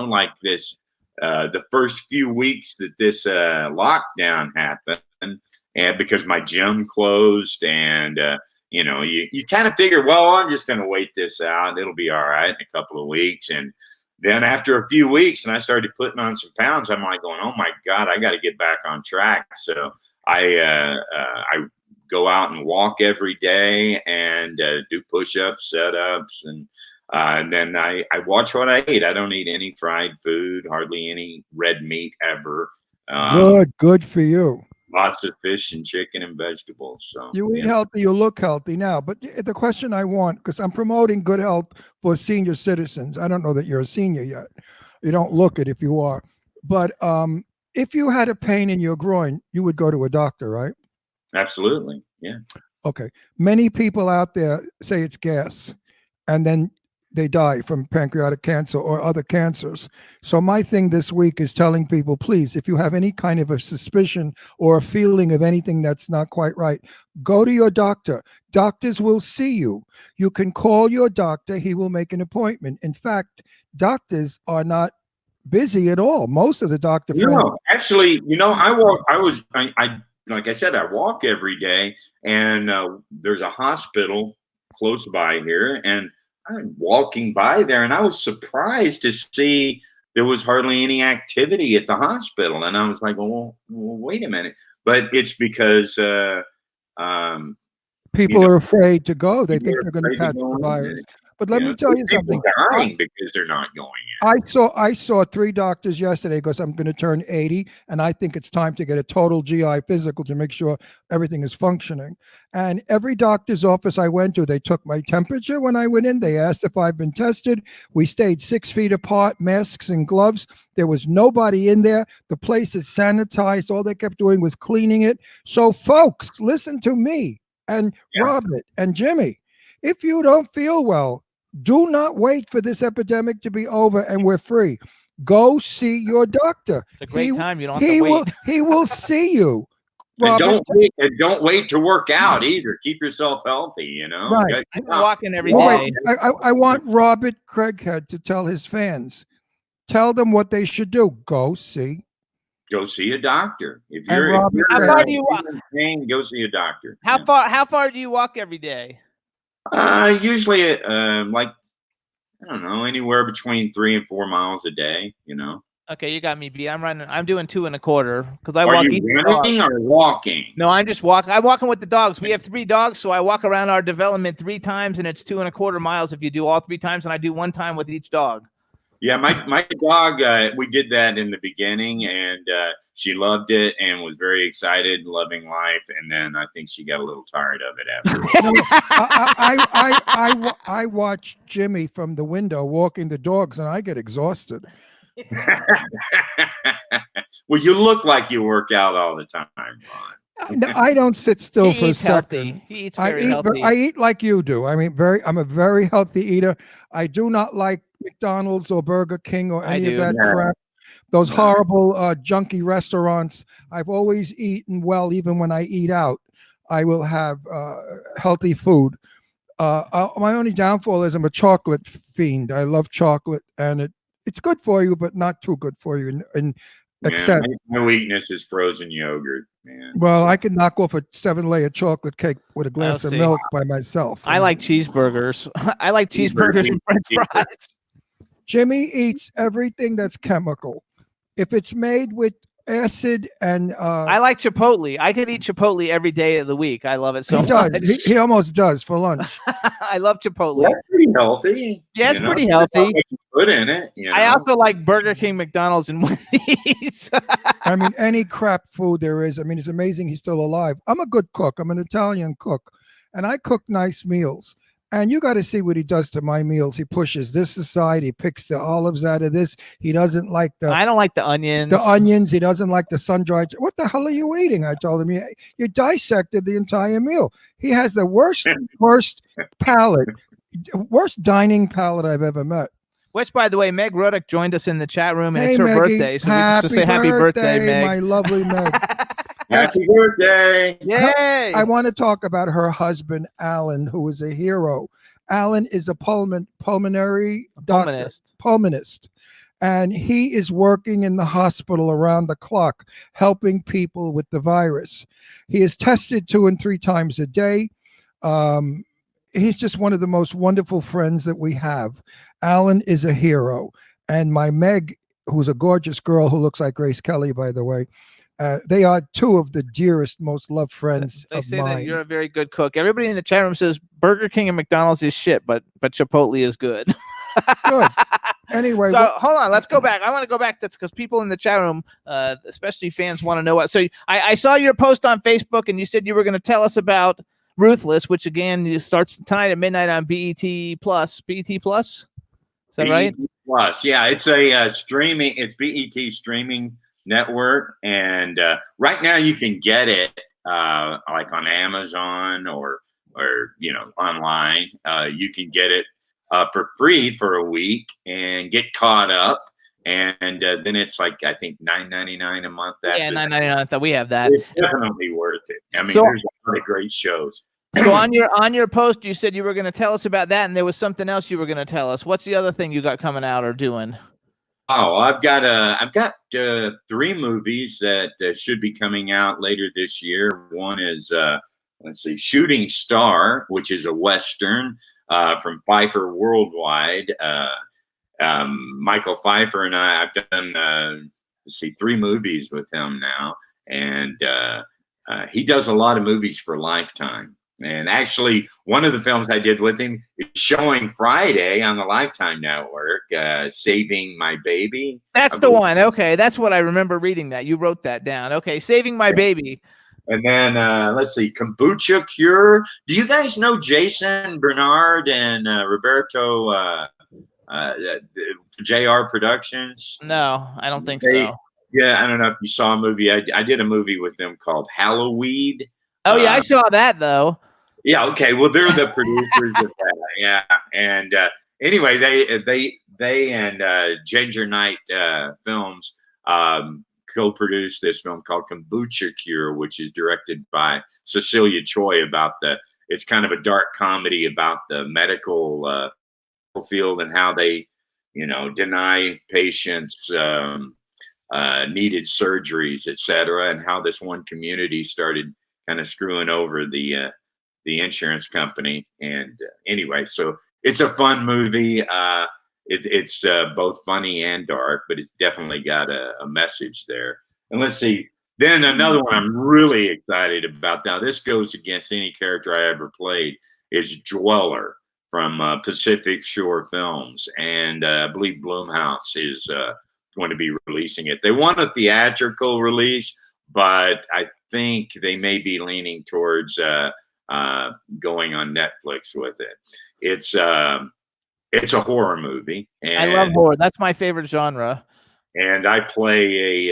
Like this, the first few weeks that this lockdown happened, and because my gym closed, and you kind of figure, well, I'm just going to wait this out. It'll be all right in a couple of weeks, and then after a few weeks, and I started putting on some pounds, I'm like going, oh my God, I got to get back on track. So I go out and walk every day, and do push-ups, set-ups, and then I watch what I eat. I don't eat any fried food, hardly any red meat ever. Good for you. Lots of fish and chicken and vegetables. So you eat healthy, you look healthy now. But the question I want, because I'm promoting good health for senior citizens. I don't know that you're a senior yet. You don't look it if you are. But if you had a pain in your groin, you would go to a doctor, right? Absolutely. Yeah. Okay. Many people out there say it's gas, and then they die from pancreatic cancer or other cancers. So my thing this week is telling people, please, if you have any kind of a suspicion or a feeling of anything that's not quite right, go to your doctor. Doctors will see you. You can call your doctor. He will make an appointment. In fact, doctors are not busy at all. Most of the doctor friends. Actually, like I said, I walk every day, and there's a hospital close by here, and I'm walking by there, and I was surprised to see there was hardly any activity at the hospital. And I was like, well, wait a minute. But it's because people are afraid to go. They think they're going to catch the virus. But let me tell you something. Dying because they're not going in. I saw 3 doctors yesterday because I'm going to turn 80, and I think it's time to get a total GI physical to make sure everything is functioning. And every doctor's office I went to, they took my temperature when I went in. They asked if I've been tested. We stayed 6 feet apart, masks and gloves. There was nobody in there. The place is sanitized. All they kept doing was cleaning it. So, folks, listen to me and Robert and Jimmy. If you don't feel well, do not wait for this epidemic to be over and we're free. Go see your doctor. It's a great time. You don't have to wait. He will see you. And don't wait to work out either. Keep yourself healthy, Right. I'm walking every day. I want Robert Craighead to tell his fans. Tell them what they should do. Go see a doctor. If how far do you walk? Go see a doctor. How far do you walk every day? Usually I don't know, anywhere between 3 and 4 miles a day, Okay, you got me beat. I'm doing 2 1/4 because I Are walk. you running or walking? No, I'm just walking. I'm walking with the dogs. We have 3 dogs, so I walk around our development 3 times, and it's 2 1/4 miles if you do all 3 times, and I do 1 time with each dog. Yeah, my dog, we did that in the beginning, and she loved it and was very excited, loving life. And then I think she got a little tired of it after. I watch Jimmy from the window walking the dogs, and I get exhausted. Well, you look like you work out all the time, Ron. No, I don't sit still for a second. Healthy. He eats very healthy. I eat like you do. I mean, I'm a very healthy eater. I do not like McDonald's or Burger King or any of that crap. Those horrible junky restaurants. I've always eaten well, even when I eat out. I will have healthy food. My only downfall is I'm a chocolate fiend. I love chocolate, and it's good for you, but not too good for you. Except my weakness is frozen yogurt, man. Well, I could knock off a 7-layer chocolate cake with a glass of milk by myself. I like cheeseburgers. I like cheeseburgers and French fries. Jimmy eats everything that's chemical. If it's made with acid and I like Chipotle. I could eat Chipotle every day of the week. I love it so he does. much. He almost does for lunch. I love Chipotle. That's pretty healthy. Yeah, it's you know, pretty depends on healthy. what you put in it. You know? I also like Burger King, McDonald's, and Wendy's. I mean, any crap food there is. I mean, it's amazing he's still alive. I'm a good cook. I'm an Italian cook, and I cook nice meals. And you got to see what he does to my meals. He pushes this aside. He picks the olives out of this. He doesn't like I don't like the onions. the onions. He doesn't like the sun-dried. What the hell are you eating? I told him, you dissected the entire meal. He has the worst palate, worst dining palate I've ever met. Which, by the way, Meg Ruddock joined us in the chat room, and Hey, it's her Maggie. birthday, so we just to say happy birthday, Meg. my lovely Meg. Happy birthday. Yay! I want to talk about her husband, Alan, who is a hero. Alan is a pulmonary doctor, pulmonist, and he is working in the hospital around the clock, helping people with the virus. He is tested 2 and 3 times a day. He's just one of the most wonderful friends that we have. Alan is a hero. And my Meg, who's a gorgeous girl who looks like Grace Kelly, by the way, they are 2 of the dearest, most loved friends They of say mine. that you're a very good cook. Everybody in the chat room says Burger King and McDonald's is shit, but Chipotle is good. Good. Anyway, So hold on, let's go back. I want to go back to because people in the chat room, especially fans, want to know what. So I saw your post on Facebook, and you said you were going to tell us about Ruthless, which again starts tonight at midnight on BET Plus. BET Plus, is that right? BET Plus, yeah, it's a streaming. It's BET streaming network, and right now you can get it like on Amazon or online. You can get it for free for a week and get caught up, and then it's like I think $9.99 a month. Yeah, $9.99. We have that. It's definitely worth it. I mean, So- there's a lot of great shows. So on your post, you said you were going to tell us about that, and there was something else you were going to tell us. What's the other thing you got coming out or doing? Oh, I've got 3 movies that should be coming out later this year. One is let's see, Shooting Star, which is a Western from Pfeiffer Worldwide. Michael Pfeiffer and I've done 3 movies with him now, and he does a lot of movies for Lifetime. And actually, one of the films I did with him is showing Friday on the Lifetime Network, Saving My Baby. That's the one. Okay, that's what I remember reading that. You wrote that down. Okay, Saving My Baby. And then let's see, Kombucha Cure. Do you guys know Jason Bernard and Roberto JR Productions? No, I don't think They- so. Yeah, I don't know if you saw a movie. I did a movie with them called Halloween. Oh yeah, I saw that though. Yeah, okay. Well, they're the producers of that. Yeah, and anyway, they and Ginger Knight Films co-produced this film called Kombucha Cure, which is directed by Cecilia Choi. It's kind of a dark comedy about the medical field and how they, deny patients needed surgeries, etc., and how this one community started kind of screwing over the insurance company. And anyway, so it's a fun movie. It's both funny and dark, but it's definitely got a message there. And let's see. Then another one I'm really excited about. Now, this goes against any character I ever played, is Dweller from Pacific Shore Films. And I believe Blumhouse is going to be releasing it. They want a theatrical release, but I think they may be leaning towards going on Netflix with it. It's a horror movie. And, I love horror. That's my favorite genre. And I play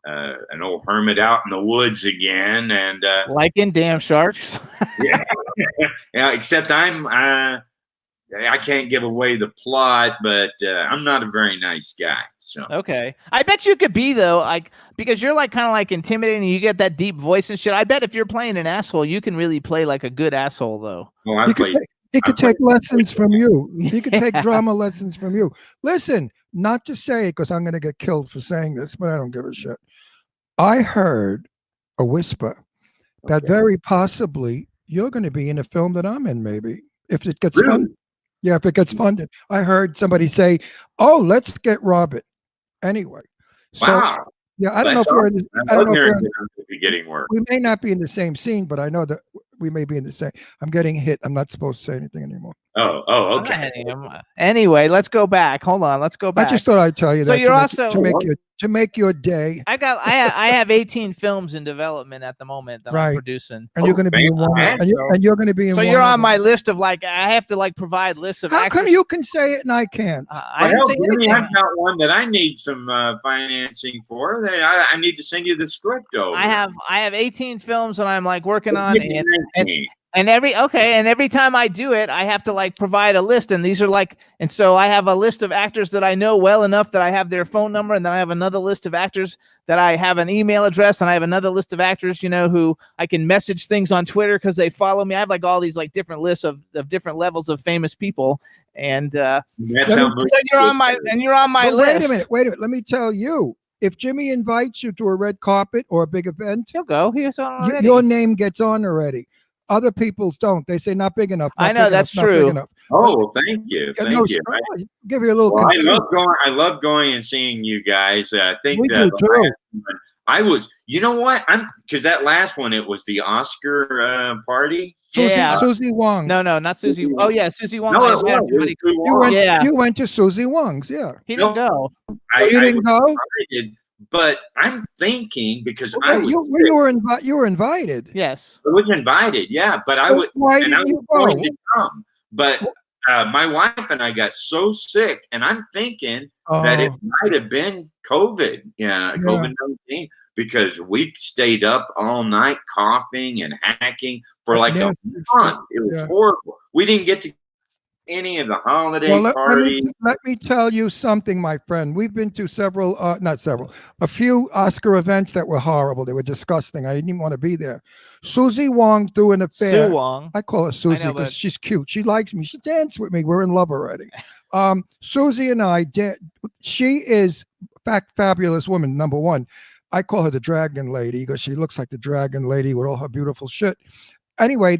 an old hermit out in the woods again, and Like in Damn Sharks. yeah, except I can't give away the plot, but I'm not a very nice guy. So Okay. I bet you could be though, like because you're like kind of like intimidating. You get that deep voice and shit. I bet if you're playing an asshole, you can really play like a good asshole though. well, He could take lessons from you. He could take drama lessons from you. Listen, not to say, because I'm going to get killed for saying this, but I don't give a shit. I heard a whisper that very possibly you're going to be in a film that I'm in, maybe, if it gets Really? fun. Yeah, if it gets funded. I heard somebody say, "Oh, let's get Robert." Anyway, so Wow. yeah, I don't know That's if we're. awesome. I don't know if we're. You're getting work. We may not be in the same scene, but I know that we may be in the same. I'm getting hit. I'm not supposed to say anything anymore. Oh, okay. Anyway, let's go back. Hold on. Let's go back. I just thought I'd tell you So that you're to make your day. I have 18 films in development at the moment that I'm producing. And you're going to be in one. And you're going to be in so one. you're on my list of I have to provide lists of How actors. come you can say it and I can't? I didn't say anything. I've got one that I need some financing for. I need to send you the script over. I have 18 films that I'm working on, and every time I do it, I have to provide a list, and these are and so I have a list of actors that I know well enough that I have their phone number, and then I have another list of actors that I have an email address, and I have another list of actors, who I can message things on Twitter because they follow me. I have all these different lists of different levels of famous people, and so you're on my list. Wait a minute. Let me tell you. If Jimmy invites you to a red carpet or a big event, he'll go. He's on already. Your name gets on already. Other people's don't. They say not big enough. I know that's true. Oh, thank you. Thank you. Give you a little. I love going and seeing you guys. I think I was. You know what? Because that last one, it was the Oscar party. Susie Wong. No, not Susie. Oh yeah, Susie Wong. No, you went to Susie Wong's. Yeah. He didn't go. You didn't go. But I'm thinking because you were invited. Yes, I was invited. Yeah, but I would. Why didn't you go? To come, but my wife and I got so sick, and I'm thinking that it might have been COVID. COVID-19, because we stayed up all night coughing and hacking for a month. It was horrible. We didn't get to any of the holiday parties. Let me tell you something, my friend. We've been to a few Oscar events that were horrible. They were disgusting. I didn't even want to be there. Susie Wong threw an affair. Sue Wong. I call her Susie because she's cute. She likes me. She danced with me. We're in love already. Susie and I did. She is fabulous woman. Number one. I call her the Dragon Lady because she looks like the Dragon Lady with all her beautiful shit. Anyway,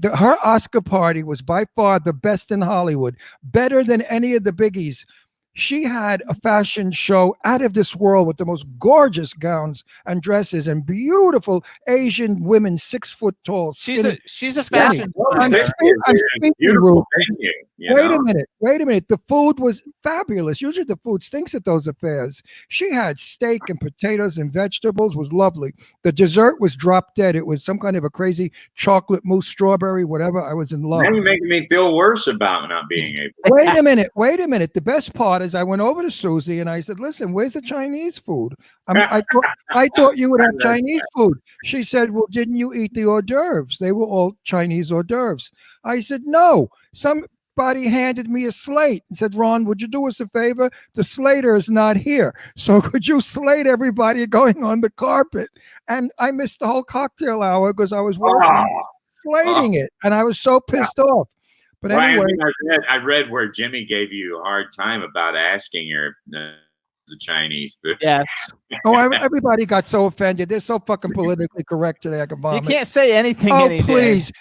her Oscar party was by far the best in Hollywood, better than any of the biggies. She had a fashion show out of this world with the most gorgeous gowns and dresses and beautiful Asian women, 6 foot tall. She's a fashion. I'm speaking rude. Wait a minute. The food was fabulous. Usually the food stinks at those affairs. She had steak and potatoes and vegetables. Was lovely. The dessert was drop dead. It was some kind of a crazy chocolate mousse, strawberry, whatever. I was in love. Now you're making me feel worse about not being able. Wait a minute. The best part is I went over to Susie and I said, "Listen, where's the Chinese food? I thought you would have Chinese food." She said, "Well, didn't you eat the hors d'oeuvres? They were all Chinese hors d'oeuvres." I said, "No." Somebody handed me a slate and said, "Ron, would you do us a favor? The slater is not here. So could you slate everybody going on the carpet?" And I missed the whole cocktail hour because I was working slating it. And I was so pissed off. But anyway, I read where Jimmy gave you a hard time about asking her the Chinese food. Yes. Everybody got so offended. They're so fucking politically correct today. I can vomit. You can't say anything. Please.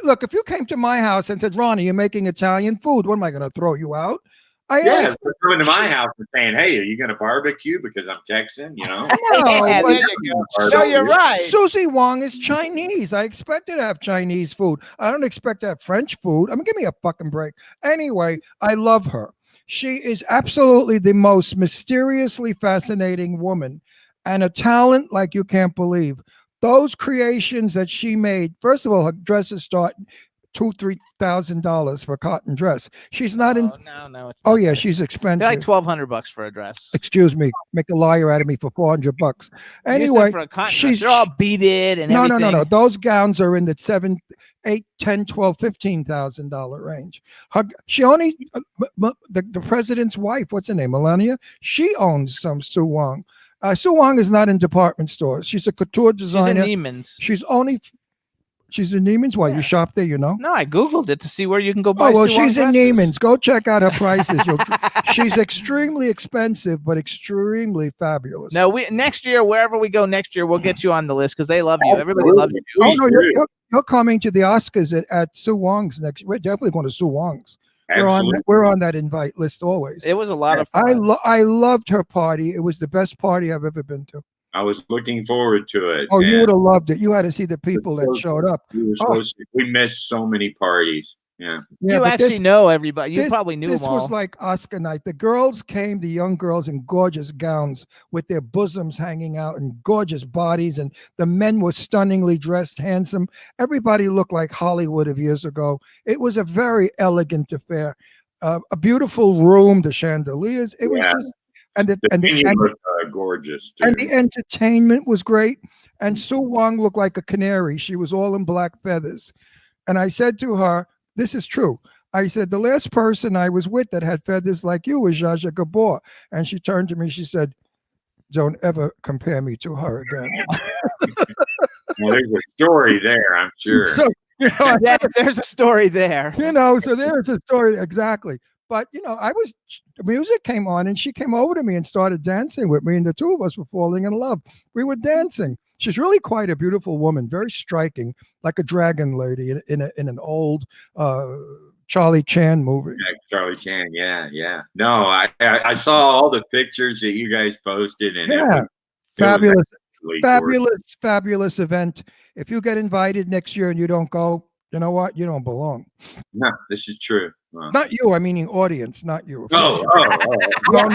Look, if you came to my house and said, "Ronnie, you're making Italian food," what am I going to throw you out? Yes, they're coming to my house and saying, "Hey, are you going to barbecue because I'm Texan?" No, so you're right. Susie Wong is Chinese. I expect her to have Chinese food. I don't expect to have French food. Give me a fucking break. Anyway, I love her. She is absolutely the most mysteriously fascinating woman and a talent like you can't believe. Those creations that she made, first of all, her dresses start $2,000-$3,000 for a cotton dress. She's not in. No. Oh yeah, she's expensive. They're like $1,200 for a dress. Excuse me, make a liar out of me for $400. Anyway, they're all beaded and everything. No. Those gowns are in the $7,000, $8,000, $10,000, $12,000, $15,000 range. She only the president's wife. What's her name? Melania. She owns some Sue Wong. Sue Wong is not in department stores. She's a couture designer. She's in Neiman's. She's in Neiman's. Why, you shop there, No, I Googled it to see where you can go buy. Oh, well, Sue she's Wong in dresses. Neiman's. Go check out her prices. She's extremely expensive, but extremely fabulous. No, next year, wherever we go next year, we'll get you on the list because they love you. Everybody loves you. Oh, no, you're coming to the Oscars at Sue Wong's next. We're definitely going to Sue Wong's. Absolutely. We're on that invite list always. It was a lot of fun. I loved her party. It was the best party I've ever been to. I was looking forward to it. Oh, you and would have loved it. You had to see the people that showed up. we were we missed so many parties. Yeah. You but actually know everybody. You probably knew this them all. was like Oscar night. The girls came, the young girls in gorgeous gowns with their bosoms hanging out and gorgeous bodies, and the men were stunningly dressed, handsome. Everybody looked like Hollywood of years ago. It was a very elegant affair. A beautiful room, the chandeliers. It was just, The looked gorgeous too. and the entertainment was great. And Sue Wong looked like a canary. She was all in black feathers. And I said to her, this is true. I said, the last person I was with that had feathers like you was Zsa Zsa Gabor. And she turned to me, she said, don't ever compare me to her again. Well, there's a story there, I'm sure. So, Yeah, there's a story there. so there's a story, exactly. But, the music came on and she came over to me and started dancing with me. And the two of us were falling in love. We were dancing. She's really quite a beautiful woman, very striking, like a dragon lady in an old Charlie Chan movie. Yeah, Charlie Chan, yeah. No, I saw all the pictures that you guys posted, and fabulous event. If you get invited next year and you don't go, you know what? You don't belong. No, this is true. Well, not you. I mean, audience, not you. No. No.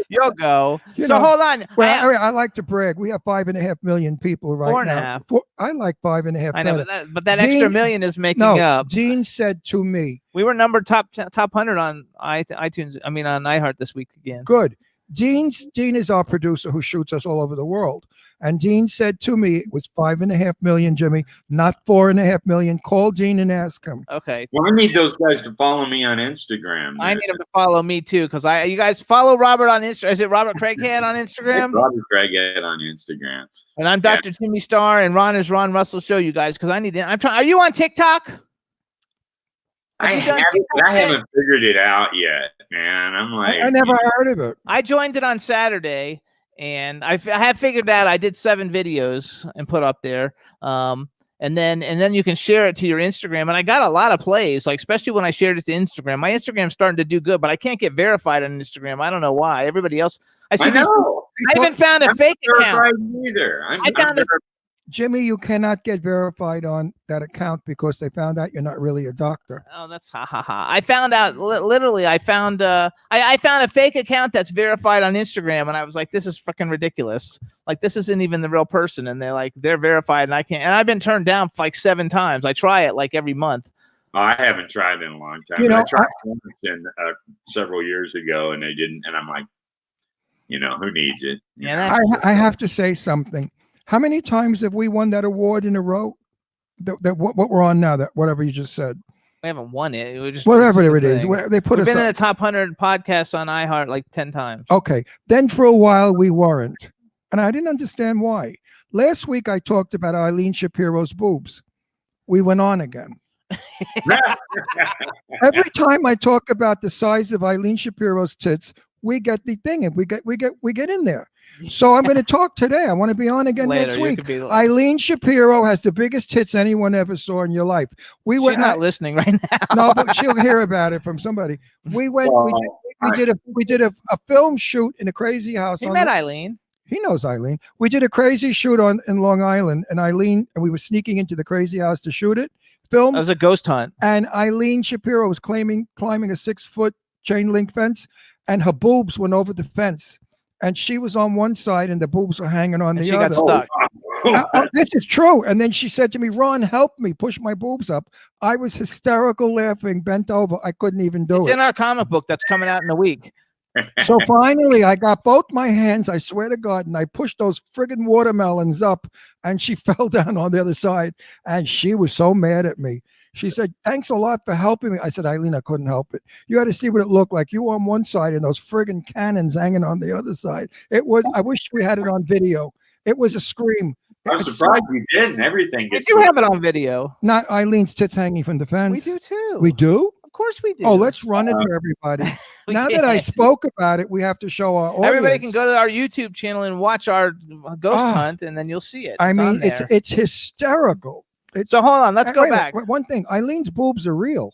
You'll go. Hold on. Well, I like to brag. We have 5.5 million people right now. 4.5. I like 5.5. I know, but that extra million is making up. Gene said to me, we were number top 100 on iTunes. I mean, on iHeart this week again. Good. Gene is our producer who shoots us all over the world. And Gene said to me, it was 5.5 million, Jimmy, not 4.5 million. Call Gene and ask him. Okay. Well, I need those guys to follow me on Instagram. I need them to follow me too, because you guys follow Robert on Instagram. Is it Robert Craighead on Instagram? Robert Craighead on Instagram. And I'm Dr. Timmy Starr, and Ron is Ron Russell Show, you guys, because I need it. Are you on TikTok? I haven't figured it out yet, man. I'm like, I never heard of it. I joined it on Saturday, and I have figured out. I did 7 videos and put up there, and then you can share it to your Instagram. And I got a lot of plays, like especially when I shared it to Instagram. My Instagram's starting to do good, but I can't get verified on Instagram. I don't know why. Everybody else, I haven't found a fake account either. Jimmy, you cannot get verified on that account because they found out you're not really a doctor. Oh, that's ha ha ha! I found out literally. I found I found a fake account that's verified on Instagram, and I was like, "This is fucking ridiculous! Like, this isn't even the real person." And they're verified, and I can't. And I've been turned down like 7 times. I try it like every month. I haven't tried in a long time. I tried once several years ago, and they didn't. And I'm like, who needs it? I have to say something. How many times have we won that award in a row? What we're on now, that whatever you just said. We haven't won it. We just whatever it is. They put us been in the top 100 podcasts on iHeart like 10 times. Okay. Then for a while we weren't. And I didn't understand why. Last week I talked about Eileen Shapiro's boobs. We went on again. Every time I talk about the size of Eileen Shapiro's tits, we get the thing and we get in there. So I'm going to talk today. I want to be on again next week. Eileen Shapiro has the biggest tits anyone ever saw in your life. She's not listening right now. No, but she'll hear about it from somebody. We went. We did a film shoot in a crazy house. He met Eileen. He knows Eileen. We did a crazy shoot in Long Island, and we were sneaking into the crazy house to shoot it. Film. It was a ghost hunt. And Eileen Shapiro was climbing a 6-foot chain link fence, and her boobs went over the fence. And she was on one side, and the boobs were hanging on the other. She got stuck. This is true. And then she said to me, "Ron, help me push my boobs up." I was hysterical, laughing, bent over. I couldn't even do it. It's in our comic book that's coming out in a week. So finally, I got both my hands, I swear to God, and I pushed those friggin' watermelons up, and she fell down on the other side. And she was so mad at me. She said, "Thanks a lot for helping me." I said, "Eileen, I couldn't help it. You had to see what it looked like. You on one side and those friggin' cannons hanging on the other side." It was, I wish we had it on video. It was a scream. I'm surprised you didn't. Everything gets. We do have it on video. Not Eileen's tits hanging from the fence. We do too. We do? Of course we do. Oh, let's run it for everybody. Now that I spoke about it, we have to show our audience. Everybody can go to our YouTube channel and watch our ghost hunt, and then you'll see it. I mean, it's hysterical. So hold on, let's go back. One thing, Eileen's boobs are real.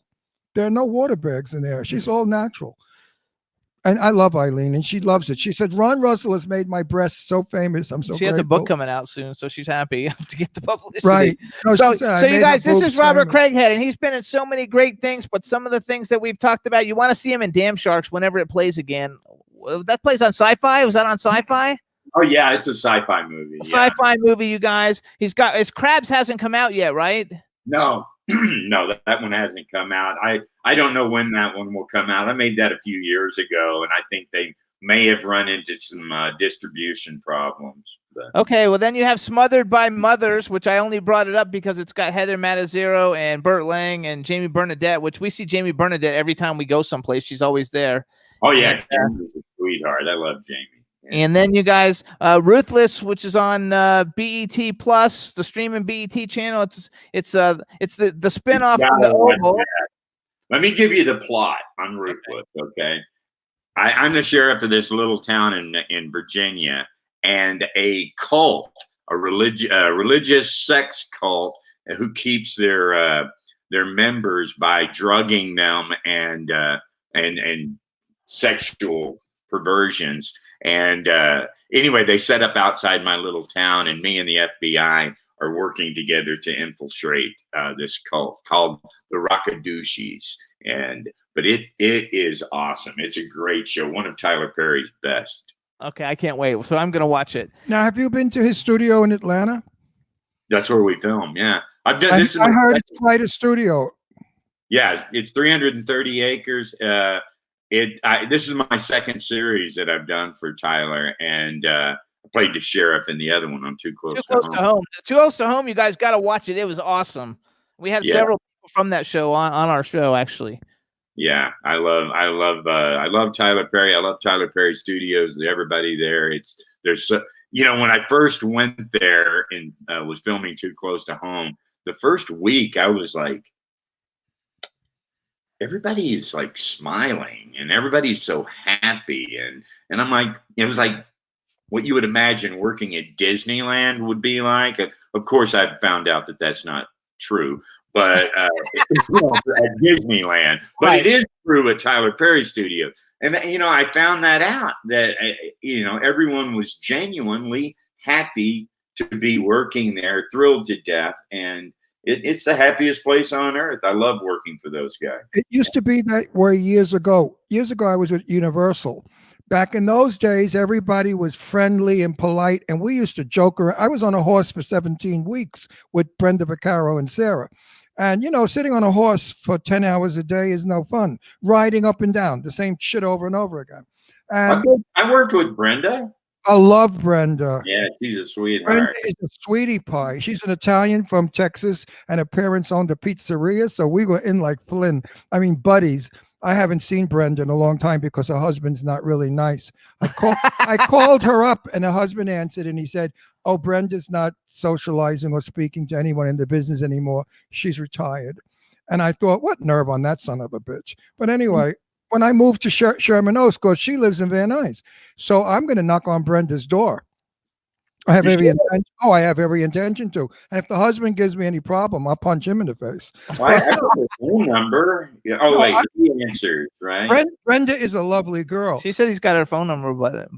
There are no water bags in there. She's all natural. And I love Eileen, and she loves it. She said, Ron Russell has made my breasts so famous. I'm so She has a book grateful. coming out soon, so she's happy to get the publicity. Right. No, So, she said, "I so you made guys, my this boobs is Robert famous." Craighead, and he's been in so many great things, but some of the things that we've talked about, you want to see him in Damn Sharks whenever it plays again. That plays on Sci-Fi? Was that on Sci-Fi? Oh yeah, it's a sci-fi movie. Yeah. Sci-Fi movie, you guys. He's got his Crabs hasn't come out yet, right? No, no, that one hasn't come out. I don't know when that one will come out. I made that a few years ago, and I think they may have run into some distribution problems. But. Okay, well then you have Smothered by Mothers, which I only brought it up because it's got Heather Matazzero and Burt Lang and Jamie Bernadette, which we see Jamie Bernadette every time we go someplace. She's always there. Oh yeah, Jamie's a sweetheart. I love Jamie. Yeah. And then you guys, Ruthless, which is on BET Plus, the streaming BET channel. It's the spinoff from the Oval. Let me give you the plot on Ruthless. Okay, I'm the sheriff of this little town in Virginia, and a cult, a religious sex cult, who keeps their members by drugging them and sexual perversions. And anyway, they set up outside my little town, and me and the FBI are working together to infiltrate this cult called the Rockadoochies. But it is awesome. It's a great show, one of Tyler Perry's best. Okay, I can't wait. So I'm gonna watch it. Now, have you been to his studio in Atlanta? That's where we film. Yeah, I've done this. I heard it's quite a studio. Yeah, it's 330 acres. This is my second series that I've done for Tyler, and I played the sheriff in the other one on Too Close to Home. Too Close to Home. You guys got to watch it. It was awesome. We had several people from that show on our show, actually. Yeah, I love Tyler Perry. I love Tyler Perry Studios. Everybody there. There's when I first went there and was filming Too Close to Home, the first week I was like, everybody is like smiling and everybody's so happy, and I'm like, it was like what you would imagine working at Disneyland would be like. Of course, I've found out that that's not true, but at Disneyland, but right. It is true at Tyler Perry Studio. And I found that out, that everyone was genuinely happy to be working there, thrilled to death, and it's the happiest place on earth. I love working for those guys. It used to be that way years ago. Years ago, I was with Universal. Back in those days, everybody was friendly and polite, and we used to joke around. I was on a horse for 17 weeks with Brenda Vaccaro and Sarah. And, sitting on a horse for 10 hours a day is no fun. Riding up and down, the same shit over and over again. And I worked with Brenda. I love Brenda. Yeah, she's a sweetheart. Brenda is a sweetie pie. She's an Italian from Texas, and her parents owned a pizzeria, so we were in like Flynn. I mean, buddies. I haven't seen Brenda in a long time because her husband's not really nice. I called her up, and her husband answered, and he said, "Oh, Brenda's not socializing or speaking to anyone in the business anymore. She's retired." And I thought, what nerve on that son of a bitch. But anyway, when I moved to Sherman Oaks, because she lives in Van Nuys, so I'm going to knock on Brenda's door. I have every intention to. And if the husband gives me any problem, I'll punch him in the face. Well, I have her phone number. He answers, right? Brenda is a lovely girl. She said he's got her phone number, but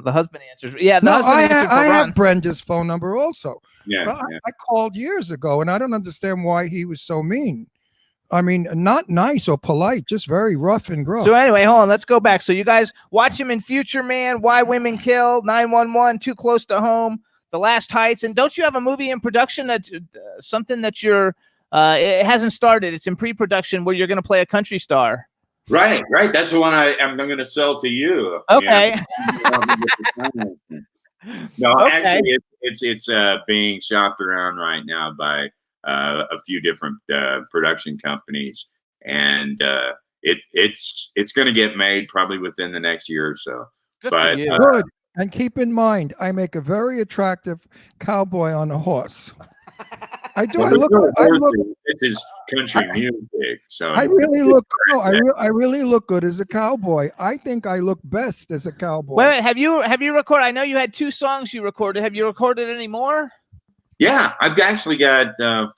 the husband answers. Yeah, I have Brenda's phone number also. Yeah, I called years ago, and I don't understand why he was so mean. I mean, not nice or polite, just very rough and gruff. So anyway, hold on. Let's go back. So you guys watch him in Future Man, Why Women Kill, 911, Too Close to Home, The Last Heights. And don't you have a movie in production that something that you're it hasn't started? It's in pre-production where you're going to play a country star. Right. That's the one I'm going to sell to you. Okay. Actually, it's being shopped around right now by a few different production companies, and it's going to get made probably within the next year or so. Good. And keep in mind, I make a very attractive cowboy on a horse. I do. Well, it's his country music, so I really look. No, I really look good as a cowboy. I think I look best as a cowboy. Wait, have you recorded? I know you had 2 songs you recorded. Have you recorded any more? Yeah, I've actually got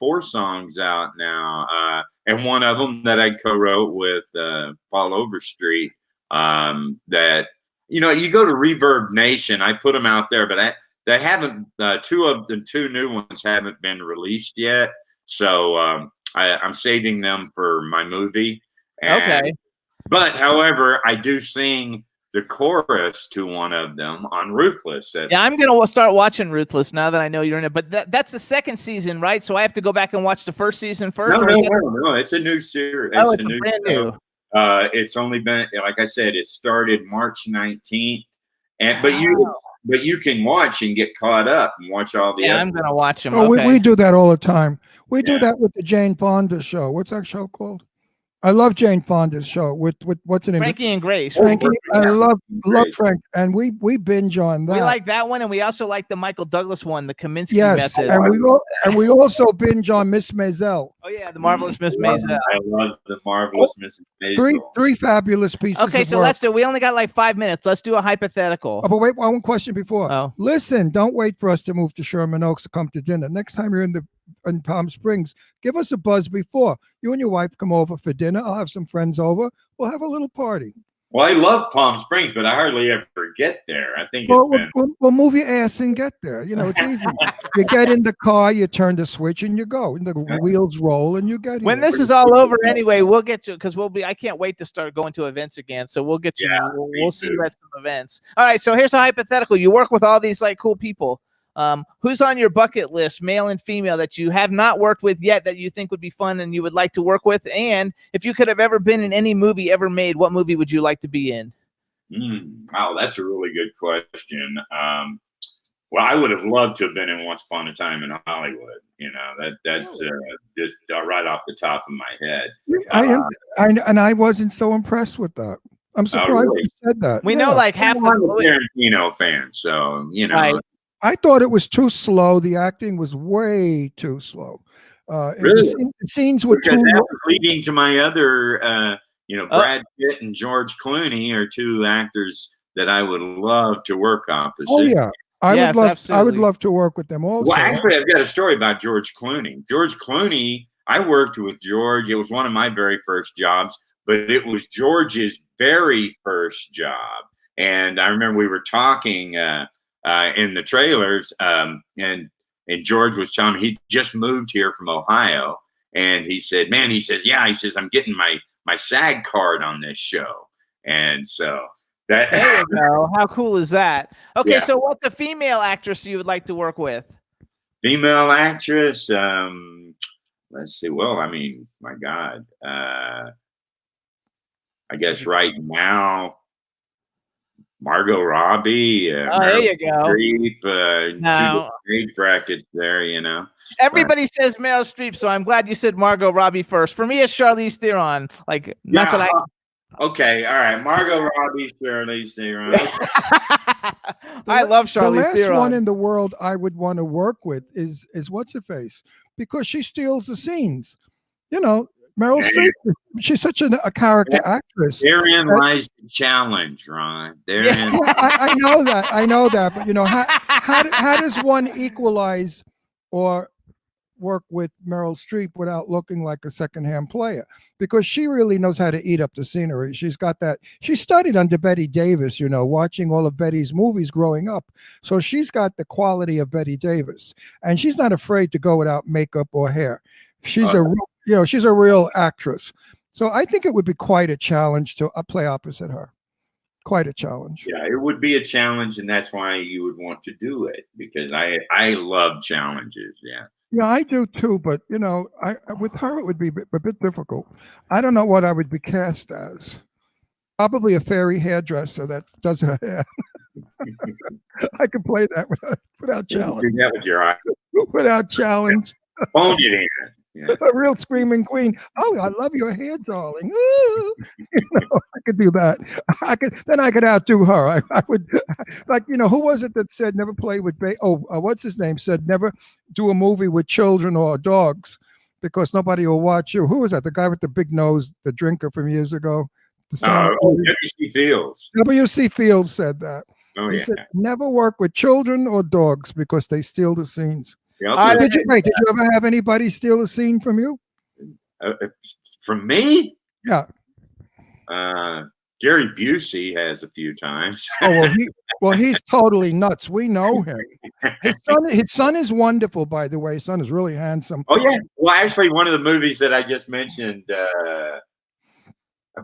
4 songs out now, and one of them that I co-wrote with Paul Overstreet. That you go to Reverb Nation. I put them out there, but they haven't. Two new ones haven't been released yet. So I'm saving them for my movie. Okay. But however, I do sing the chorus to one of them on Ruthless. Yeah, I'm gonna start watching Ruthless now that I know you're in it. But that's the second season, right? So I have to go back and watch the first season first. No. It's a new series. Oh, it's brand new. It's only been, like I said, it started March 19th, but you can watch and get caught up and watch all the. Yeah, I'm gonna watch them. Oh, okay. we do that all the time. We do that with the Jane Fonda show. What's that show called? I love Jane Fonda's show with what's her name? Frankie and Grace. Frankie, I love Frank, and we binge on that. We like that one, and we also like the Michael Douglas one, the Kaminsky yes, method. and we also binge on Miss Maisel. Oh yeah, the marvelous Miss Maisel. I love the marvelous Miss Maisel. Three fabulous pieces. Okay, so let's do. We only got like 5 minutes. Let's do a hypothetical. Oh, but wait, one question before. Oh. Listen, don't wait for us to move to Sherman Oaks to come to dinner. Next time you're in Palm Springs, give us a buzz before. You and your wife come over for dinner. I'll have some friends over. We'll have a little party. Well, I love Palm Springs, but I hardly ever get there. I think we'll move your ass and get there. It's easy. You get in the car, you turn the switch, and you go. And the wheels roll, and you get. When this is all over, anyway, we'll get you because I can't wait to start going to events again. So we'll get you. Yeah, we'll see you at some events. All right. So here's a hypothetical. You work with all these like cool people. Who's on your bucket list, male and female, that you have not worked with yet that you think would be fun and you would like to work with? And if you could have ever been in any movie ever made, what movie would you like to be in? Wow, that's a really good question. Well, I would have loved to have been in Once Upon a Time in Hollywood. That's just right off the top of my head. I wasn't so impressed with that. I'm surprised really? you said that. We know like half I'm a Tarantino fan, so Right. I thought it was too slow. The acting was way too slow. Really? The scenes were because too. that was leading to my other, Brad Pitt and George Clooney are two actors that I would love to work opposite. Oh yeah, I would absolutely. love to work with them also. Well, actually, I've got a story about George Clooney. George Clooney, I worked with George. It was one of my very first jobs, but it was George's very first job. And I remember we were talking in the trailers, and George was telling me he just moved here from Ohio, and he said, I'm getting my SAG card on this show, and so that. There you go. How cool is that? Okay, Yeah. so what's a female actress you would like to work with? Female actress. Let's see. Well, I mean, my God. I guess right now, Margot Robbie. There you go. Streep, No. two age brackets there, Everybody says Meryl Streep, so I'm glad you said Margot Robbie first. For me, it's Charlize Theron. Like, not that I. Okay, all right. Margot Robbie, Charlize Theron. I love Charlize The last Theron. one in the world I would want to work with is what's her face, because she steals the scenes. Meryl Streep, she's such a character actress. Therein lies the challenge, Ron. Therein. I know that. But how does one equalize or work with Meryl Streep without looking like a secondhand player? Because she really knows how to eat up the scenery. She's got that. She studied under Betty Davis, watching all of Betty's movies growing up. So she's got the quality of Betty Davis, and she's not afraid to go without makeup or hair. She's she's a real actress. So I think it would be quite a challenge to play opposite her. Quite a challenge. Yeah, it would be a challenge, and that's why you would want to do it, because I love challenges. Yeah. Yeah, I do too, but with her it would be a bit difficult. I don't know what I would be cast as. Probably a fairy hairdresser that does her hair. I could play that without challenge. Do that with your eye. Without challenge. Phone it in. Yeah. A real screaming queen. Oh, I love your hair, darling. Ooh. I could do that. I could outdo her. I would, who was it that said never play with what's his name? Said never do a movie with children or dogs because nobody will watch you. Who was that? The guy with the big nose, the drinker from years ago. W.C. Fields. W.C. Fields said that. Oh, he yeah. said never work with children or dogs because they steal the scenes. Did you ever have anybody steal a scene from you? From me, Yeah. Gary Busey has a few times. Oh well, he's totally nuts. We know him. His son is wonderful, by the way. His son is really handsome. Oh yeah. Well, actually, one of the movies that I just mentioned, I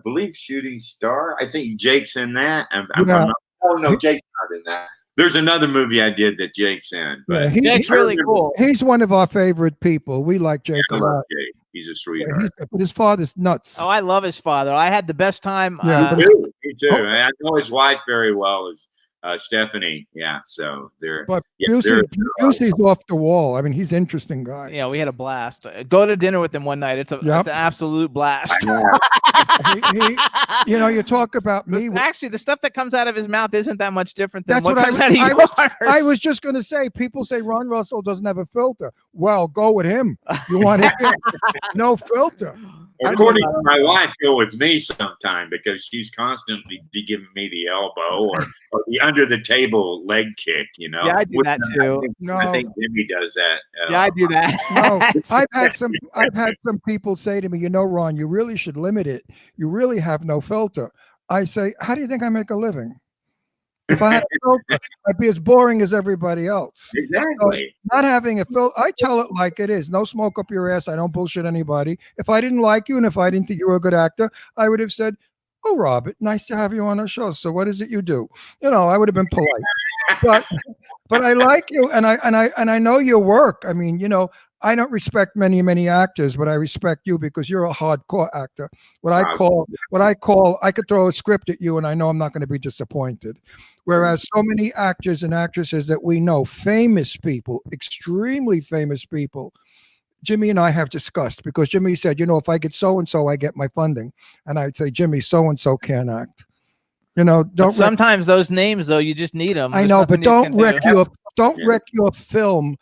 believe Shooting Star. I think Jake's in that. I'm not, oh no, Jake's not in that. There's another movie I did that Jake's in. But Jake's really cool. He's one of our favorite people. We like Jake a lot. Jake. He's a sweetheart. But his father's nuts. Oh, I love his father. I had the best time. Yeah, Me too. And I know his wife very well, is Stephanie. Yeah, so they're. But yeah, Busey's off the wall. I mean, he's an interesting guy. Yeah, we had a blast. Go to dinner with him one night. It's an absolute blast. You talk about me. Actually, the stuff that comes out of his mouth isn't that much different than That's what what comes out of yours. I was just going to say, people say Ron Russell doesn't have a filter. Well, go with him. You want him? No filter. According to my wife, go with me sometime because she's constantly giving me the elbow or the under the table leg kick. Yeah, I do that too. I think Jimmy does that. Yeah, I do that. No, I've had some people say to me, Ron, you really should limit it. You really have no filter. I say, how do you think I make a living? If I had a filter, I'd be as boring as everybody else. Exactly. So not having a filter, I tell it like it is. No smoke up your ass. I don't bullshit anybody. If I didn't like you and if I didn't think you were a good actor, I would have said, "Oh, Robert, nice to have you on our show. So what is it you do?" I would have been polite. But I like you, and I know your work. I mean, I don't respect many actors, but I respect you because you're a hardcore actor. What I call, I could throw a script at you, and I know I'm not going to be disappointed. Whereas so many actors and actresses that we know, famous people, extremely famous people, Jimmy and I have discussed because Jimmy said, if I get so and so, I get my funding, and I'd say, Jimmy, so and so can't act. Sometimes those names though, you just need them. I know, but don't wreck your film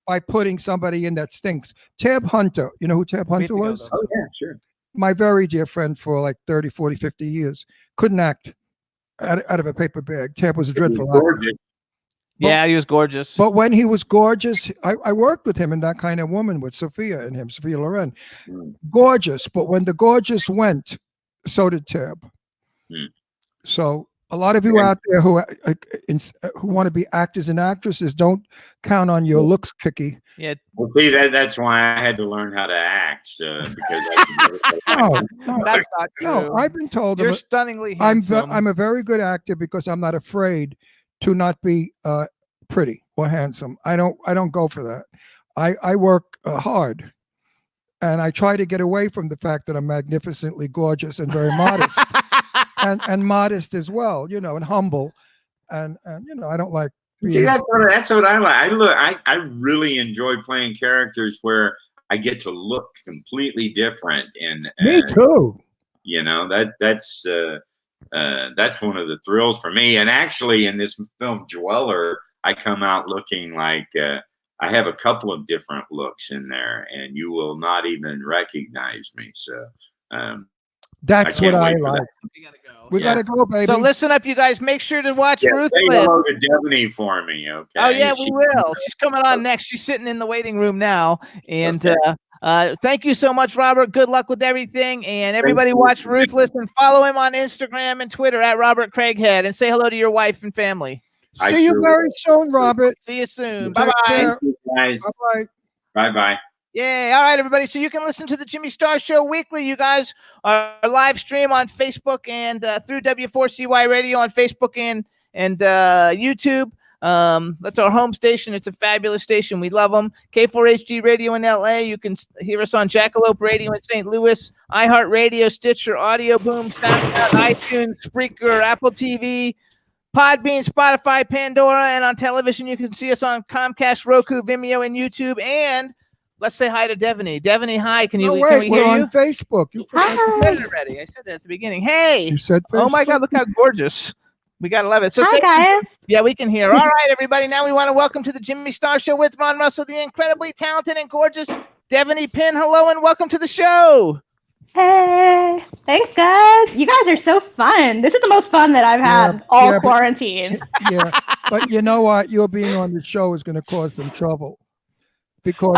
by putting somebody in that stinks. Tab Hunter, you know who Tab Hunter was? Oh yeah, sure. My very dear friend for like 30, 40, 50 years. Couldn't act out of a paper bag. Tab was a dreadful actor. Yeah, he was gorgeous. But when he was gorgeous, I worked with him in That Kind of Woman with Sophia Loren. Gorgeous. But when the gorgeous went, so did Tab. So a lot of you out there who want to be actors and actresses, don't count on your looks, Kicky. Yeah. Well, see, that's why I had to learn how to act because no, that's not true. No, I've been told you're stunningly handsome. I'm a very good actor because I'm not afraid to not be pretty or handsome. I don't go for that. I work hard, and I try to get away from the fact that I'm magnificently gorgeous and very modest. And modest as well, and humble, and I don't like. See, that's what I like. I really enjoy playing characters where I get to look completely different, and me too. That's one of the thrills for me. And actually, in this film Dweller, I come out looking like I have a couple of different looks in there, and you will not even recognize me. So. That's what I like. We gotta go, baby. So listen up, you guys. Make sure to watch Ruthless. Say hello to Devaney for me, okay? Oh yeah, we will. She's coming on next. She's sitting in the waiting room now. And thank you so much, Robert. Good luck with everything. And everybody watch Ruthless and follow him on Instagram and Twitter at Robert Craighead. And say hello to your wife and family. See you very soon, Robert. See you soon. Bye-bye. Guys. Bye-bye. Bye-bye. Yeah. All right, everybody. So you can listen to the Jimmy Star Show weekly, you guys. Our live stream on Facebook and through W4CY Radio on Facebook and YouTube. That's our home station. It's a fabulous station. We love them. K4HG Radio in LA. You can hear us on Jackalope Radio in St. Louis, iHeartRadio, Stitcher, Audio Boom, SoundCloud, iTunes, Spreaker, Apple TV, Podbean, Spotify, Pandora, and on television you can see us on Comcast, Roku, Vimeo, and YouTube. And let's say hi to Devaney. Devaney, hi. Can we we're hear on you? Facebook. You I said it already. I said that at the beginning. Hey. You said Facebook? Oh my God, look how gorgeous. We gotta love it. So Hi, guys. Yeah, we can hear. All right, everybody. Now we want to welcome to the Jimmy Star Show with Ron Russell, the incredibly talented and gorgeous Devaney Pinn. Hello and welcome to the show. Hey, thanks, guys. You guys are so fun. This is the most fun that I've had all quarantine. But you know what? Your being on the show is going to cause some trouble. Because